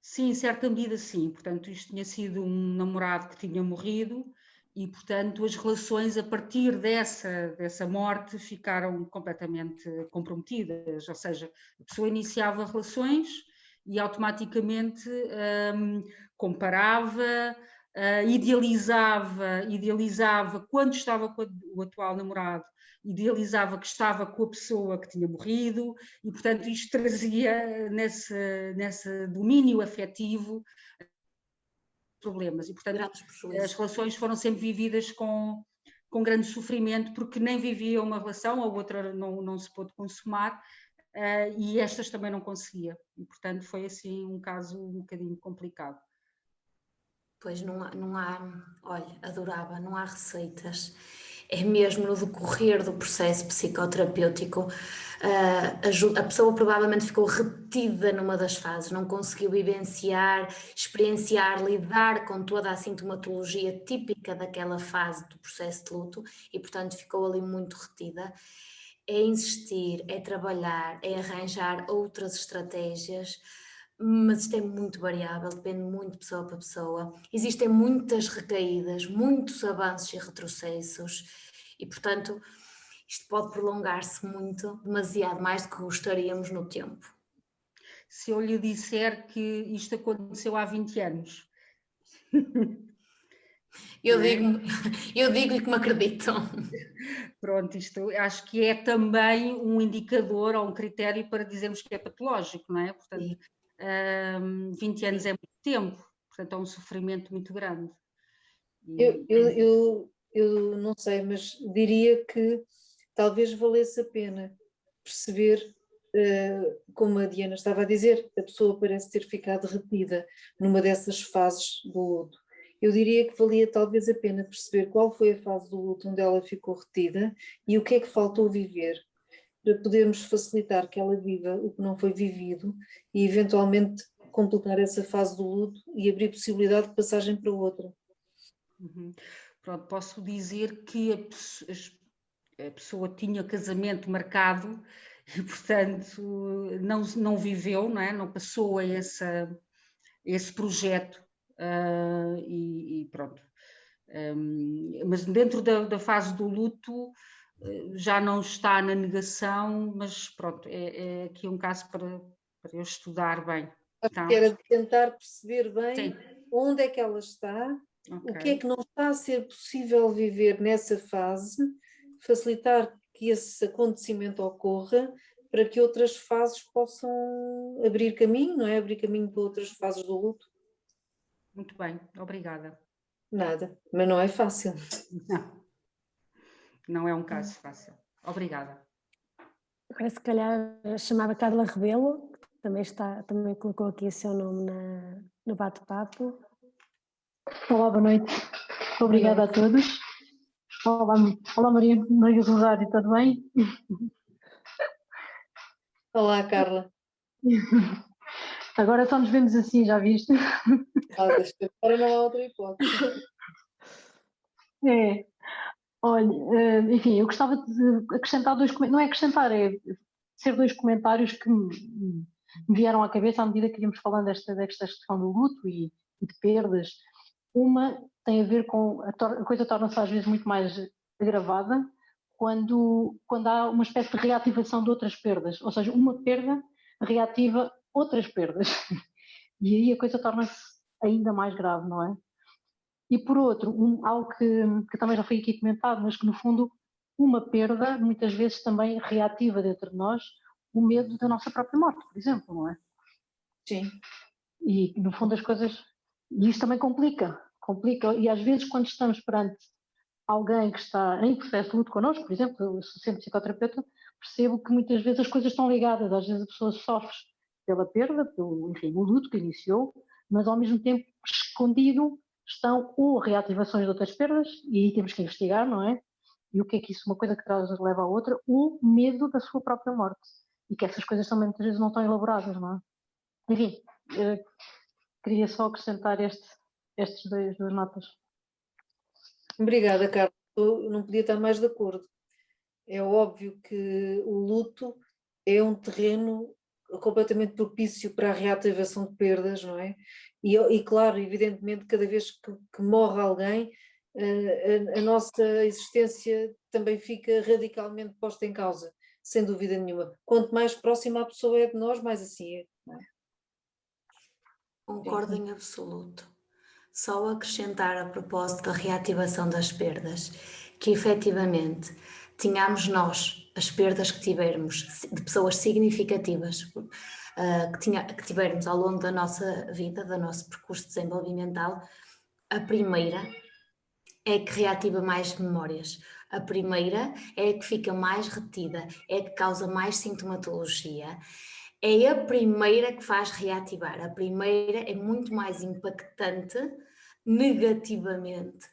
Sim, em certa medida sim. Portanto, isto tinha sido um namorado que tinha morrido e, portanto, as relações a partir dessa morte ficaram completamente comprometidas. Ou seja, a pessoa iniciava relações e automaticamente comparava, idealizava quando estava com o atual namorado, idealizava que estava com a pessoa que tinha morrido e, portanto, isto trazia nesse domínio afetivo problemas e, portanto, as relações foram sempre vividas com grande sofrimento porque nem viviam uma relação, a outra não se pôde consumar e estas também não conseguia e, portanto, foi assim um caso um bocadinho complicado.
Pois não há, olha, adorava, não há receitas. É mesmo no decorrer do processo psicoterapêutico, a pessoa provavelmente ficou retida numa das fases, não conseguiu vivenciar, experienciar, lidar com toda a sintomatologia típica daquela fase do processo de luto e, portanto, ficou ali muito retida. É insistir, é trabalhar, é arranjar outras estratégias, mas isto é muito variável, depende muito de pessoa para pessoa. Existem muitas recaídas, muitos avanços e retrocessos e, portanto, isto pode prolongar-se muito, demasiado mais do que gostaríamos no tempo.
Se eu lhe disser que isto aconteceu há 20 anos...
Eu digo-lhe que me acreditam.
Pronto, isto acho que é também um indicador ou um critério para dizermos que é patológico, não é? Portanto, 20 anos é muito tempo, portanto é um sofrimento muito grande.
Eu não sei, mas diria que talvez valesse a pena perceber, como a Diana estava a dizer, a pessoa parece ter ficado retida numa dessas fases do luto. Eu diria que valia talvez a pena perceber qual foi a fase do luto onde ela ficou retida e o que é que faltou viver, para podermos facilitar que ela viva o que não foi vivido e eventualmente completar essa fase do luto e abrir possibilidade de passagem para outra.
Pronto, posso dizer que a pessoa tinha casamento marcado e, portanto, não viveu, não é? Não passou a esse projeto e pronto. Mas dentro da fase do luto já não está na negação, mas pronto, é aqui um caso para eu estudar bem.
Acho que era de tentar perceber bem
Sim.
onde é que ela está,
Okay.
O que é que não está a ser possível viver nessa fase, facilitar que esse acontecimento ocorra para que outras fases possam abrir caminho, não é? Abrir caminho para outras fases do luto.
Muito bem, obrigada.
Nada, mas não é fácil.
Não é um caso fácil. Obrigada.
Agora, se calhar, chamava Carla Rebelo, que também colocou aqui o seu nome no bate-papo.
Olá, boa noite. Obrigada a todos. Olá Maria Rosário, tudo bem?
Olá, Carla.
Agora só nos vemos assim, já viste?
Agora não há outra hipótese.
Olha, enfim, eu gostava de acrescentar dois comentários, não é acrescentar, é ser dois comentários que me vieram à cabeça à medida que íamos falando desta questão do luto e de perdas. Uma tem a ver com, a coisa torna-se às vezes muito mais agravada quando há uma espécie de reativação de outras perdas, ou seja, uma perda reativa outras perdas. E aí a coisa torna-se ainda mais grave, não é? E por outro, algo que também já foi aqui comentado, mas que no fundo uma perda muitas vezes também reativa dentro de nós o medo da nossa própria morte, por exemplo, não é?
Sim.
E no fundo as coisas, e isso também complica, e às vezes quando estamos perante alguém que está em processo de luto connosco, por exemplo, eu sou sempre psicoterapeuta, percebo que muitas vezes as coisas estão ligadas, às vezes a pessoa sofre pela perda, enfim, o luto que iniciou, mas ao mesmo tempo escondido estão ou reativações de outras perdas, e aí temos que investigar, não é? E o que é que isso, uma coisa que leva à outra, ou medo da sua própria morte, e que essas coisas também muitas vezes não estão elaboradas, não é? Enfim, queria só acrescentar estas duas notas.
Obrigada, Carla. Eu não podia estar mais de acordo. É óbvio que o luto é um terreno completamente propício para a reativação de perdas, não é? E claro, evidentemente, cada vez que morre alguém, a nossa existência também fica radicalmente posta em causa, sem dúvida nenhuma. Quanto mais próxima a pessoa é de nós, mais assim é. Não é?
Concordo em absoluto. Só acrescentar a propósito da reativação das perdas, que efetivamente tínhamos nós as perdas que tivermos de pessoas significativas que tivermos ao longo da nossa vida, do nosso percurso desenvolvimental. A primeira é que reativa mais memórias, a primeira é que fica mais retida, é que causa mais sintomatologia. É a primeira que faz reativar, a primeira é muito mais impactante negativamente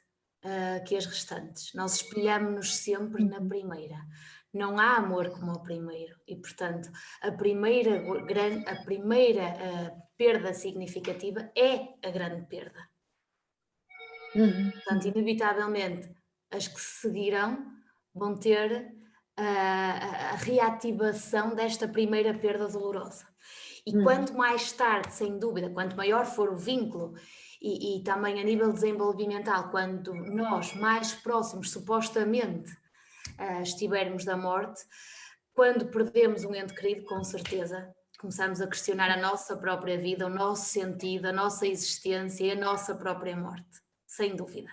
que as restantes. Nós espelhamos-nos sempre na primeira. Não há amor como o primeiro e, portanto, a primeira perda significativa é a grande perda. Portanto, inevitavelmente, as que se seguirão vão ter a reativação desta primeira perda dolorosa. E quanto mais tarde, sem dúvida, quanto maior for o vínculo e também a nível desenvolvimental, quando nós mais próximos, supostamente, estivermos da morte, quando perdemos um ente querido, com certeza, começamos a questionar a nossa própria vida, o nosso sentido, a nossa existência e a nossa própria morte, sem dúvida.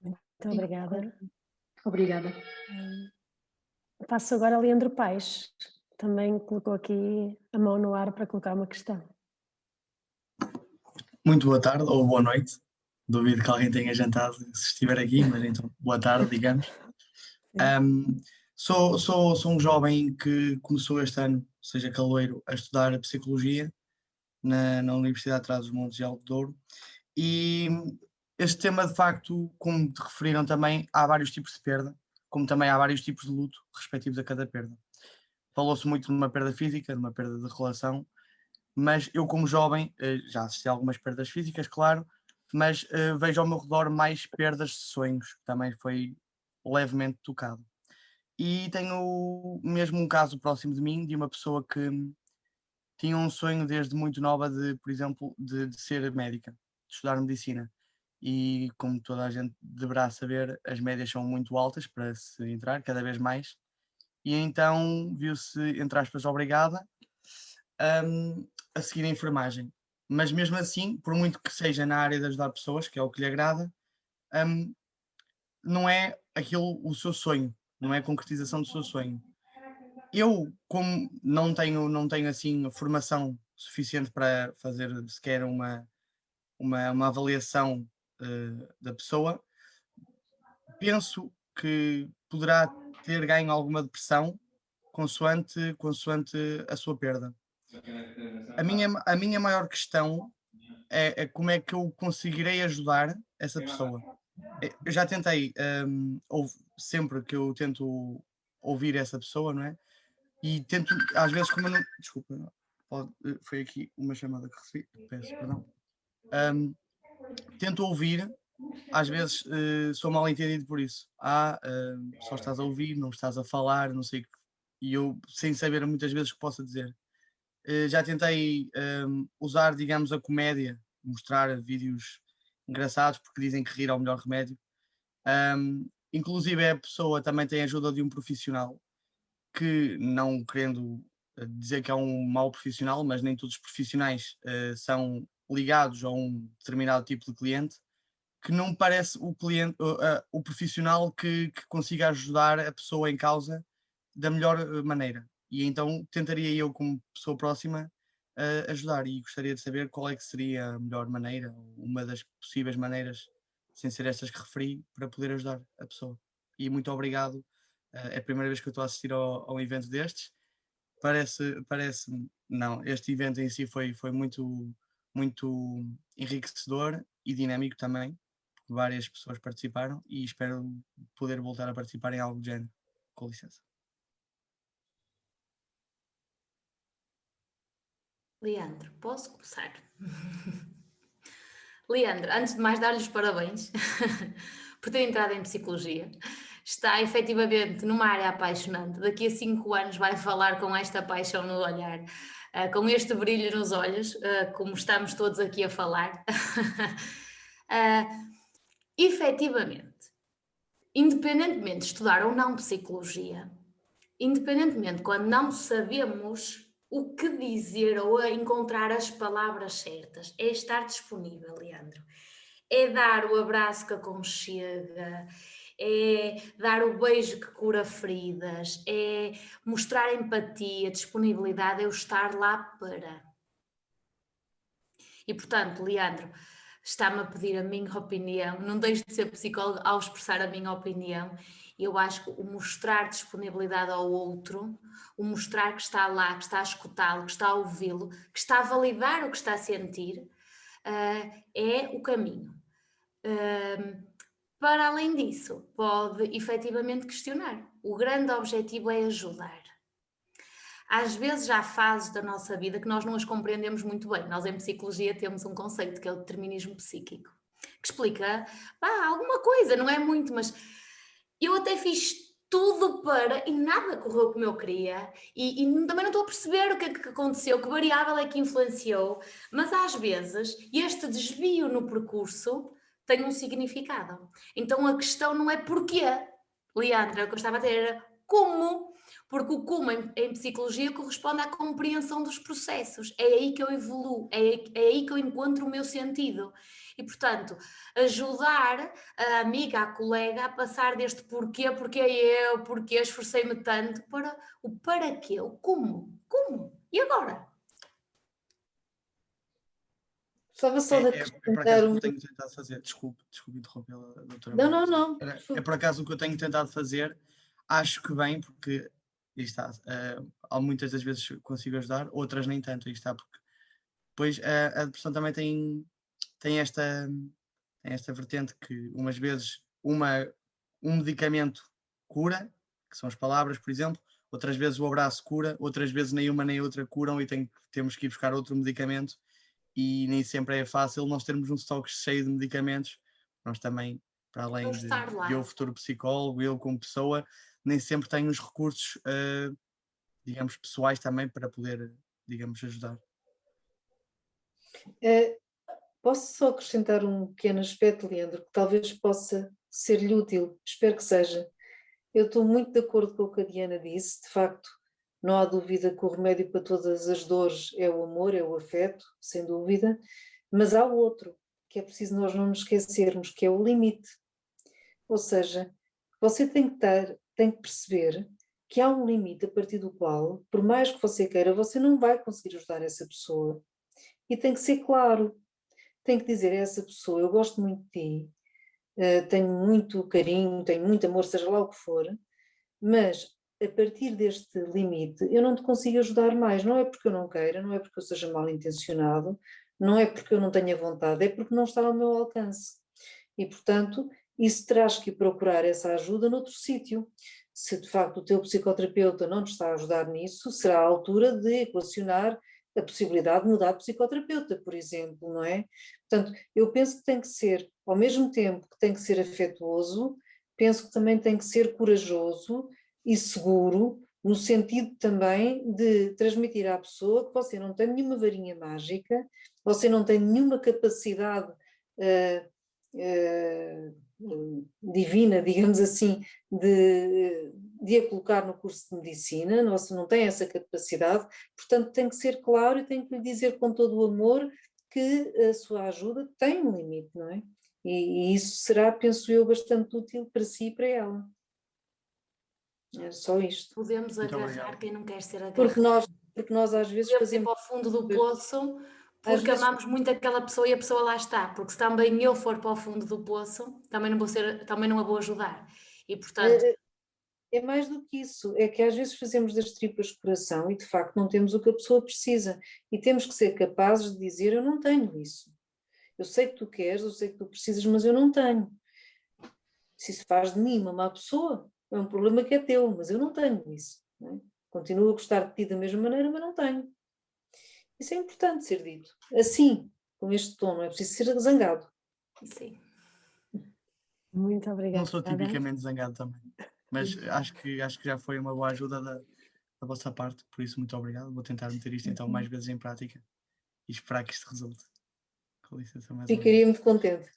Muito obrigada.
Obrigada.
Passo agora a Leandro Paes, também colocou aqui a mão no ar para colocar uma questão.
Muito boa tarde, ou boa noite. Duvido que alguém tenha jantado se estiver aqui, mas então boa tarde, digamos. Sou um jovem que começou este ano, ou seja, caloeiro, a estudar Psicologia na Universidade de Trás-os-Montes de Alto Douro, e este tema, de facto, como te referiram também, há vários tipos de perda, como também há vários tipos de luto respectivos a cada perda. Falou-se muito de uma perda física, de uma perda de relação, mas eu, como jovem, já assisti a algumas perdas físicas, claro, mas vejo ao meu redor mais perdas de sonhos, que também foi levemente tocado. E tenho mesmo um caso próximo de mim, de uma pessoa que tinha um sonho desde muito nova de, por exemplo, de ser médica, de estudar medicina. E como toda a gente deverá saber, as médias são muito altas para se entrar, cada vez mais. E então viu-se, entre aspas, obrigada a seguir a enfermagem. Mas mesmo assim, por muito que seja na área de ajudar pessoas, que é o que lhe agrada, não é aquilo o seu sonho, não é a concretização do seu sonho. Eu, como não tenho assim formação suficiente para fazer sequer uma avaliação da pessoa, penso que poderá ter ganho alguma depressão consoante a sua perda. A minha maior questão é como é que eu conseguirei ajudar essa pessoa. Eu já tentei, sempre que eu tento ouvir essa pessoa, não é? E tento, às vezes, como eu não. Desculpa, foi aqui uma chamada que recebi, peço perdão. Tento ouvir, às vezes sou mal entendido por isso. Só estás a ouvir, não estás a falar, não sei. E eu, sem saber muitas vezes o que posso dizer. Já tentei usar, digamos, a comédia, mostrar vídeos engraçados, porque dizem que rir é o melhor remédio. Inclusive, a pessoa também tem a ajuda de um profissional, que, não querendo dizer que é um mau profissional, mas nem todos os profissionais são ligados a um determinado tipo de cliente, que não me parece o profissional que consiga ajudar a pessoa em causa da melhor maneira. E então tentaria eu, como pessoa próxima, ajudar, e gostaria de saber qual é que seria a melhor maneira, uma das possíveis maneiras, sem ser estas que referi, para poder ajudar a pessoa. E muito obrigado. É a primeira vez que eu estou a assistir ao evento destes. Não, este evento em si foi muito, muito enriquecedor e dinâmico também, porque várias pessoas participaram, e espero poder voltar a participar em algo do género. Com licença.
Leandro, posso começar? Leandro, antes de mais, dar-lhe os parabéns por ter entrado em Psicologia. Está efetivamente numa área apaixonante. Daqui a 5 anos vai falar com esta paixão no olhar, com este brilho nos olhos, como estamos todos aqui a falar. Efetivamente, independentemente de estudar ou não Psicologia, independentemente quando não sabemos o que dizer ou a encontrar as palavras certas, é estar disponível, Leandro. É dar o abraço que aconchega, é dar o beijo que cura feridas, é mostrar empatia, disponibilidade, é o estar lá para. E, portanto, Leandro, está-me a pedir a minha opinião, não deixo de ser psicóloga ao expressar a minha opinião. Eu acho que o mostrar disponibilidade ao outro, o mostrar que está lá, que está a escutá-lo, que está a ouvi-lo, que está a validar o que está a sentir, é o caminho. Para além disso, pode efetivamente questionar. O grande objetivo é ajudar. Às vezes há fases da nossa vida que nós não as compreendemos muito bem. Nós em Psicologia temos um conceito que é o determinismo psíquico, que explica alguma coisa, não é muito, mas eu até fiz tudo para e nada correu como eu queria e também não estou a perceber o que é que aconteceu, que variável é que influenciou, mas às vezes este desvio no percurso tem um significado. Então a questão não é porquê, Leandro, o que eu estava a dizer era como, porque o como em Psicologia corresponde à compreensão dos processos, é aí que eu evoluo, é aí que eu encontro o meu sentido. E, portanto, ajudar a amiga, a colega a passar deste porquê eu, porque esforcei-me tanto, para o para quê, o como, e agora?
Gostava só de acrescentar
o que eu tenho tentado fazer. Desculpe interromper a doutora.
Não.
É por acaso o que eu tenho tentado fazer, acho que bem, porque aí está, muitas das vezes consigo ajudar, outras nem tanto, aí está, porque depois a depressão também tem esta vertente que umas vezes um medicamento cura, que são as palavras, por exemplo, outras vezes o abraço cura, outras vezes nem uma nem outra curam e temos que ir buscar outro medicamento, e nem sempre é fácil nós termos um estoque cheio de medicamentos. Nós também, para além de eu, futuro psicólogo, eu como pessoa, nem sempre tenho os recursos, digamos, pessoais também para poder, digamos, ajudar.
Posso só acrescentar um pequeno aspecto, Leandro, que talvez possa ser-lhe útil, espero que seja. Eu estou muito de acordo com o que a Diana disse, de facto, não há dúvida que o remédio para todas as dores é o amor, é o afeto, sem dúvida, mas há outro, que é preciso nós não nos esquecermos, que é o limite. Ou seja, você tem que perceber que há um limite a partir do qual, por mais que você queira, você não vai conseguir ajudar essa pessoa. E tem que ser claro, tem que dizer a essa pessoa, eu gosto muito de ti, tenho muito carinho, tenho muito amor, seja lá o que for, mas a partir deste limite eu não te consigo ajudar mais, não é porque eu não queira, não é porque eu seja mal intencionado, não é porque eu não tenha vontade, é porque não está ao meu alcance. E, portanto, isso terás que procurar essa ajuda noutro sítio. Se de facto o teu psicoterapeuta não te está a ajudar nisso, será a altura de equacionar a possibilidade de mudar de psicoterapeuta, por exemplo, não é? Portanto, eu penso que tem que ser, ao mesmo tempo que tem que ser afetuoso, penso que também tem que ser corajoso e seguro, no sentido também de transmitir à pessoa que você não tem nenhuma varinha mágica, você não tem nenhuma capacidade divina, digamos assim, de a colocar no curso de medicina, você não tem essa capacidade, portanto tem que ser claro e tem que lhe dizer com todo o amor que a sua ajuda tem um limite, não é? E isso será, penso eu, bastante útil para si e para ela. É só isto.
Podemos agarrar quem não quer ser agarrado.
Porque nós às vezes
podemos
fazemos...
ir para o fundo do poço porque amamos muito aquela pessoa e a pessoa lá está, porque se também eu for para o fundo do poço, também não a vou ajudar. E portanto...
É mais do que isso, é que às vezes fazemos das tripas coração e de facto não temos o que a pessoa precisa e temos que ser capazes de dizer eu não tenho isso. Eu sei que tu queres, eu sei que tu precisas, mas eu não tenho. Se isso faz de mim uma má pessoa, é um problema que é teu, mas eu não tenho isso. Não é? Continuo a gostar de ti da mesma maneira, mas não tenho. Isso é importante ser dito. Assim, com este tom, não é preciso ser zangado.
Sim.
Muito obrigada.
Não sou tipicamente zangado também, mas acho que já foi uma boa ajuda da vossa parte, por isso muito obrigado. Vou tentar meter isto então mais vezes em prática e esperar que isto resulte. Com licença, mais
Ficaria muito contente.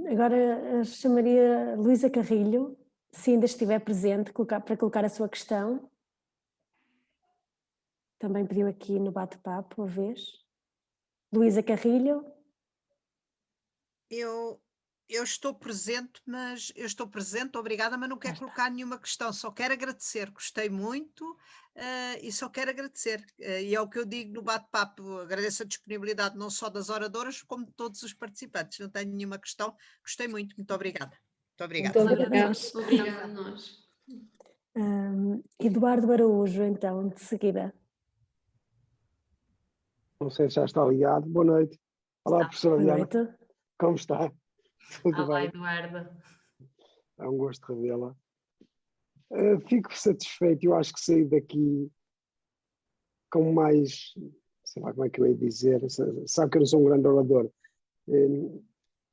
Agora chamaria Luísa Carrilho, se ainda estiver presente, para colocar a sua questão. Também pediu aqui no bate-papo, uma vez. Luísa Carrilho.
Eu estou presente, obrigada, mas não quero colocar nenhuma questão, só quero agradecer, gostei muito e só quero agradecer. E é o que eu digo no bate-papo, agradeço a disponibilidade não só das oradoras, como de todos os participantes. Não tenho nenhuma questão, gostei muito obrigada. Muito obrigada.
Muito obrigada.
Obrigada a nós.
Eduardo Araújo, então, de seguida.
Não sei se já está ligado. Boa noite. Olá, professora Diana.
Boa noite.
Como está? Tudo
Olá,
bem?
Eduardo.
É um gosto revê-la. Fico satisfeito, eu acho que saí daqui com mais, sei lá como é que eu ia dizer, sabe que eu não sou um grande orador.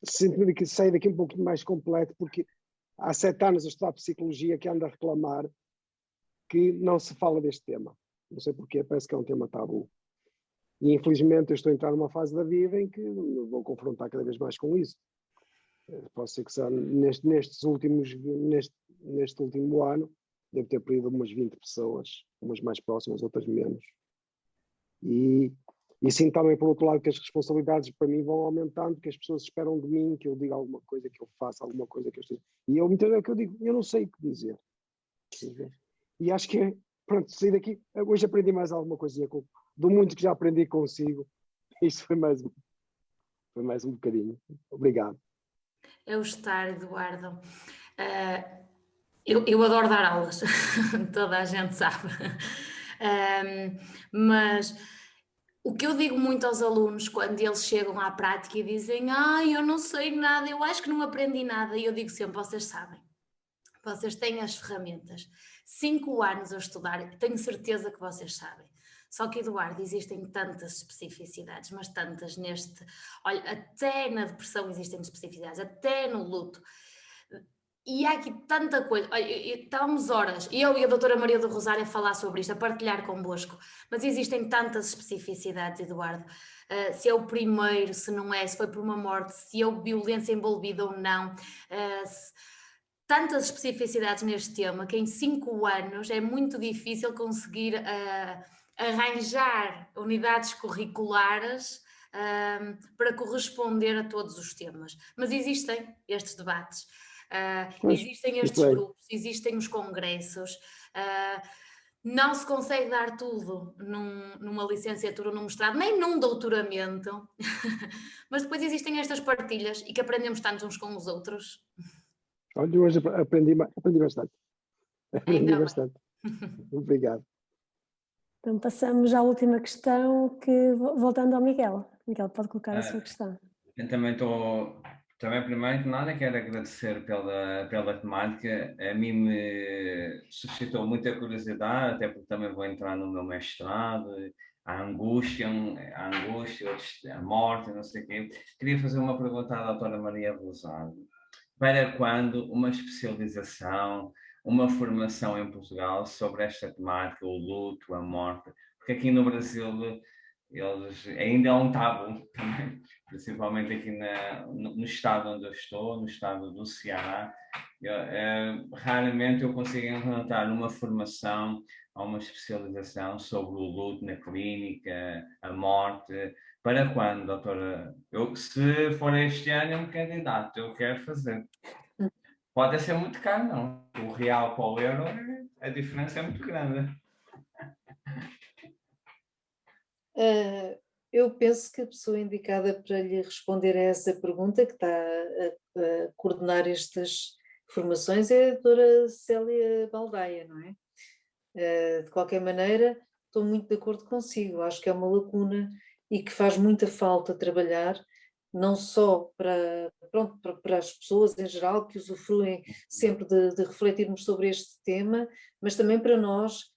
Sinto-me que saí daqui um pouquinho mais completo, porque há 7 anos eu estou a psicologia que ando a reclamar que não se fala deste tema. Não sei porquê, parece que é um tema tabu. E infelizmente eu estou a entrar numa fase da vida em que me vou confrontar cada vez mais com isso. Posso ser que neste último ano devo ter perdido umas 20 pessoas, umas mais próximas, outras menos. E sinto também, por outro lado, que as responsabilidades para mim vão aumentando, que as pessoas esperam de mim que eu diga alguma coisa, que eu faça alguma coisa, que eu esteja... E eu muitas vezes digo, eu não sei o que dizer. E acho que, pronto, saí daqui, hoje aprendi mais alguma coisinha, do muito que já aprendi consigo. Isto foi mais um bocadinho. Obrigado.
É o estar, Eduardo. Eu adoro dar aulas, toda a gente sabe. Mas o que eu digo muito aos alunos quando eles chegam à prática e dizem eu não sei nada, eu acho que não aprendi nada, e eu digo sempre, vocês sabem, vocês têm as ferramentas. 5 anos a estudar, tenho certeza que vocês sabem. Só que, Eduardo, existem tantas especificidades, mas tantas neste... Olha, até na depressão existem especificidades, até no luto. E há aqui tanta coisa. Olha, estávamos horas, eu e a doutora Maria do Rosário a falar sobre isto, a partilhar convosco, mas existem tantas especificidades, Eduardo. Se é o primeiro, se não é, se foi por uma morte, se é violência envolvida ou não... tantas especificidades neste tema que em 5 anos é muito difícil conseguir arranjar unidades curriculares para corresponder a todos os temas. Mas existem estes debates, existem estes grupos, existem os congressos. Não se consegue dar tudo numa licenciatura, num mestrado, nem num doutoramento, mas depois existem estas partilhas e que aprendemos tanto uns com os outros.
Olha, hoje aprendi bastante. Aprendi bastante. Obrigado.
Então passamos à última questão, voltando ao Miguel. Miguel, pode colocar a sua questão.
Eu também primeiro de nada quero agradecer pela temática. A mim me suscitou muita curiosidade, até porque também vou entrar no meu mestrado, a angústia, a morte, não sei o quê. Queria fazer uma pergunta à doutora Maria Rosário. Para quando uma especialização, uma formação em Portugal sobre esta temática, o luto, a morte? Porque aqui no Brasil eles ainda é um tabu também, principalmente aqui no estado onde eu estou, no estado do Ceará. Raramente eu consigo encontrar uma formação ou uma especialização sobre o luto na clínica, a morte. Para quando, doutora? Se for este ano, eu me candidato, eu quero fazer. Pode ser muito caro, não. O real para o euro, a diferença é muito grande.
Eu penso que a pessoa indicada para lhe responder a essa pergunta, que está a coordenar estas formações, é a doutora Célia Baldaia, não é? De qualquer maneira, estou muito de acordo consigo, acho que é uma lacuna e que faz muita falta trabalhar, não só para as pessoas em geral que usufruem sempre de refletirmos sobre este tema, mas também para nós,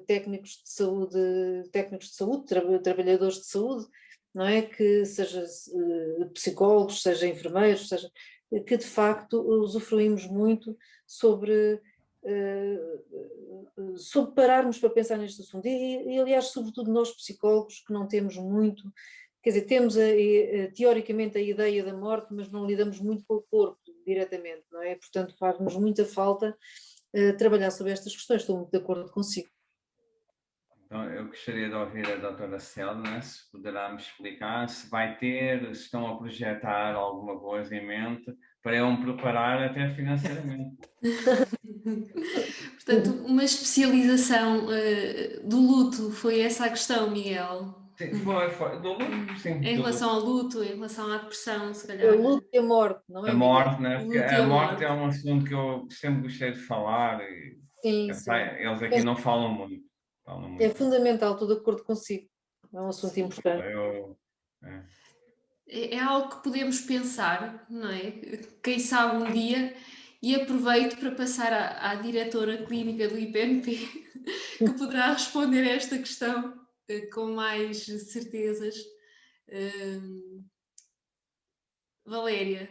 técnicos de saúde, trabalhadores de saúde, não é? Que seja psicólogos, seja enfermeiros, que de facto usufruímos muito sobre pararmos para pensar neste assunto e aliás, sobretudo nós psicólogos que não temos muito, quer dizer, temos teoricamente a ideia da morte, mas não lidamos muito com o corpo diretamente, não é? Portanto, faz-nos muita falta trabalhar sobre estas questões, estou muito de acordo consigo.
Então, eu gostaria de ouvir a doutora Célia, se poderá me explicar se vai ter, se estão a projetar alguma coisa em mente para eu me preparar até financeiramente.
Portanto, uma especialização do luto, foi essa a questão, Miguel?
Sim, foi. Do luto, sim.
Em relação ao luto, em relação à depressão, se calhar.
O luto e a morte, não é?
A morte, né? Porque a morte é um assunto que eu sempre gostei de falar e
sim.
Eles aqui não falam muito.
É fundamental, estou de acordo consigo. É um assunto importante.
É algo que podemos pensar, não é? Quem sabe um dia, e aproveito para passar à diretora clínica do IPNP, que poderá responder a esta questão com mais certezas. Valéria,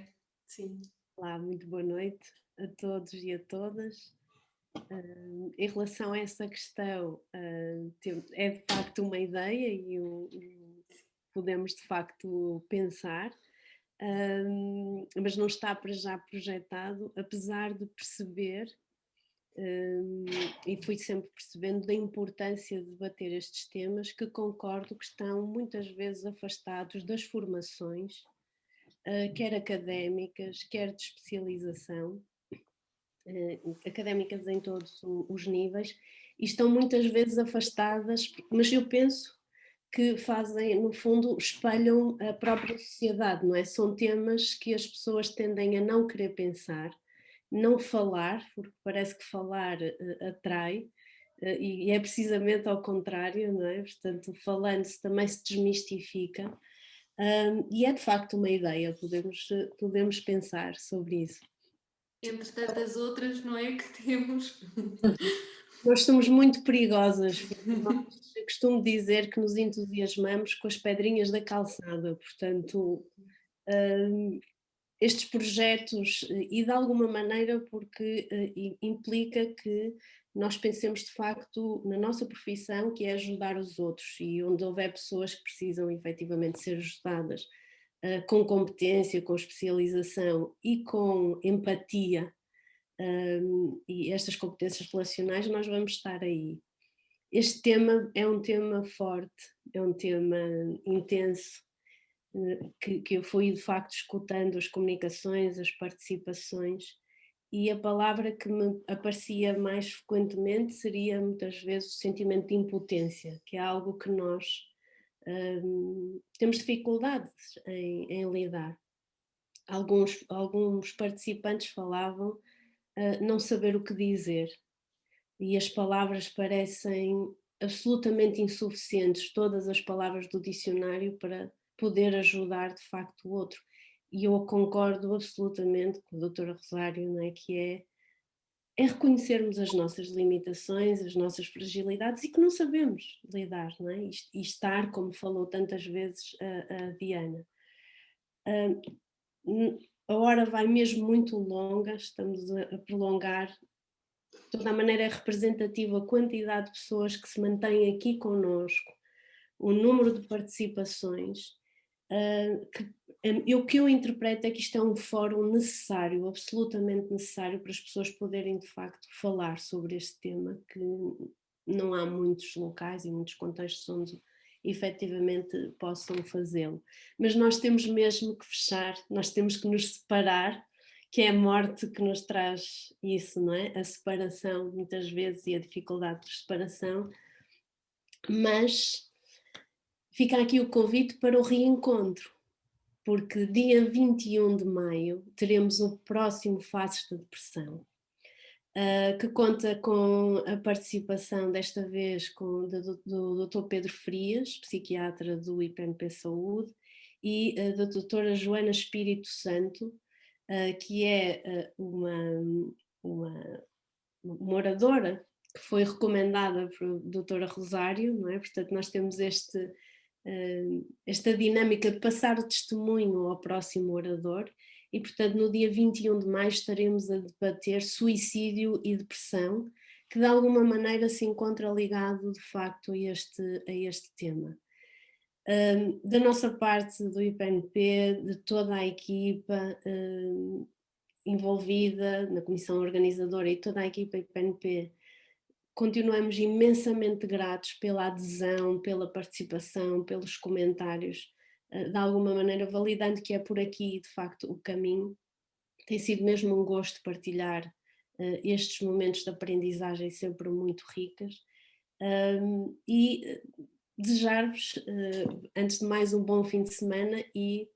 sim.
Olá, muito boa noite a todos e a todas. Em relação a essa questão, é de facto uma ideia e podemos de facto pensar, mas não está para já projetado, apesar de perceber, e fui sempre percebendo da importância de debater estes temas, que concordo que estão muitas vezes afastados das formações, quer académicas, quer de especialização, académicas em todos os níveis, e estão muitas vezes afastadas, mas eu penso que fazem, no fundo, espelham a própria sociedade, não é? São temas que as pessoas tendem a não querer pensar, não falar, porque parece que falar atrai, e é precisamente ao contrário, não é? Portanto, falando-se também se desmistifica, e é de facto uma ideia, podemos pensar sobre isso.
Entre tantas outras, não é, que temos.
Nós somos muito perigosas, eu costumo dizer que nos entusiasmamos com as pedrinhas da calçada, portanto, estes projetos, e de alguma maneira porque implica que nós pensemos de facto na nossa profissão, que é ajudar os outros, e onde houver pessoas que precisam efetivamente ser ajudadas com competência, com especialização e com empatia, e estas competências relacionais, nós vamos estar aí. Este tema é um tema forte, é um tema intenso, que eu fui de facto escutando as comunicações, as participações, e a palavra que me aparecia mais frequentemente seria muitas vezes o sentimento de impotência, que é algo que nós temos dificuldades em lidar. Alguns participantes falavam não saber o que dizer, e as palavras parecem absolutamente insuficientes, todas as palavras do dicionário para poder ajudar de facto o outro. E eu concordo absolutamente com a doutora Rosário, não é? Que é reconhecermos as nossas limitações, as nossas fragilidades e que não sabemos lidar, não é? E estar, como falou tantas vezes a Diana. A hora vai mesmo muito longa, estamos a prolongar. De toda a maneira é representativa a quantidade de pessoas que se mantêm aqui connosco, o número de participações, o que eu interpreto é que isto é um fórum necessário, absolutamente necessário, para as pessoas poderem de facto falar sobre este tema, que não há muitos locais e muitos contextos onde efetivamente possam fazê-lo. Mas nós temos mesmo que fechar, nós temos que nos separar, que é a morte que nos traz isso, não é? A separação, muitas vezes, e a dificuldade de separação, mas fica aqui o convite para o reencontro, porque dia 21 de maio teremos o próximo Faces de Depressão, que conta com a participação desta vez do Dr. Pedro Frias, psiquiatra do IPNP Saúde, e da doutora Joana Espírito Santo, que é uma oradora que foi recomendada por doutora Rosário, não é? Portanto, nós temos esta dinâmica de passar o testemunho ao próximo orador e, portanto, no dia 21 de maio estaremos a debater suicídio e depressão, que de alguma maneira se encontra ligado de facto a este tema. Da nossa parte do IPNP, de toda a equipa envolvida na comissão organizadora e toda a equipa IPNP, continuamos imensamente gratos pela adesão, pela participação, pelos comentários, de alguma maneira validando que é por aqui de facto o caminho. Tem sido mesmo um gosto partilhar estes momentos de aprendizagem sempre muito ricas, e desejar-vos, antes de mais, um bom fim de semana e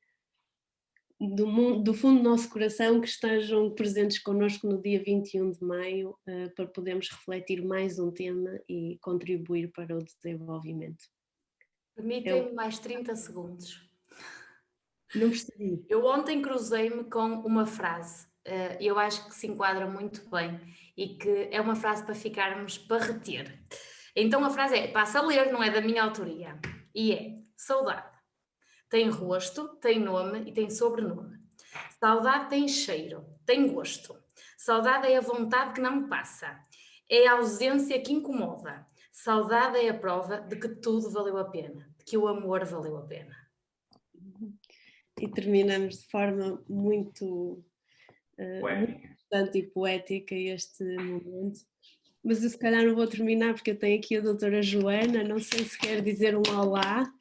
do fundo do nosso coração que estejam presentes connosco no dia 21 de maio para podermos refletir mais um tema e contribuir para o desenvolvimento.
Permitem-me mais 30 segundos.
Não percebi.
Eu ontem cruzei-me com uma frase, eu acho que se enquadra muito bem e que é uma frase para ficarmos, para reter. Então a frase é, passa a ler, não é da minha autoria, e é: saudade tem rosto, tem nome e tem sobrenome. Saudade tem cheiro, tem gosto. Saudade é a vontade que não passa. É a ausência que incomoda. Saudade é a prova de que tudo valeu a pena, de que o amor valeu a pena.
E terminamos de forma muito importante e poética este momento. Mas eu se calhar não vou terminar porque eu tenho aqui a doutora Joana, não sei se quer dizer um olá.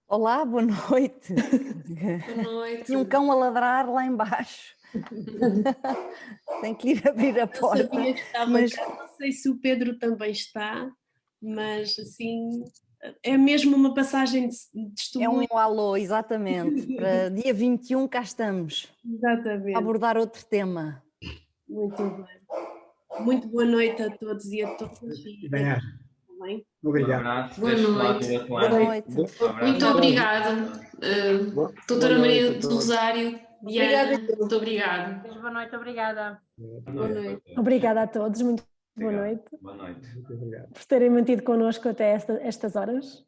Olá, boa noite.
Boa noite.
Tinha um cão a ladrar lá embaixo. Tenho que ir abrir a porta.
Eu sabia que estava cá, não sei se o Pedro também está. mas assim, é mesmo uma passagem de
É
testemunho.
um alô, exatamente. Para dia 21 cá estamos.
Exatamente.
A abordar outro tema.
Muito bem. Muito boa noite a todos e a todas. E
Bem,
bem?
obrigado.
Boa noite.
Boa noite.
Muito obrigado, doutora Maria do Rosário, Diana, muito obrigada.
Boa noite, obrigada.
Boa noite.
Obrigada a todos, muito boa noite
Boa noite.
por terem mantido connosco até estas horas.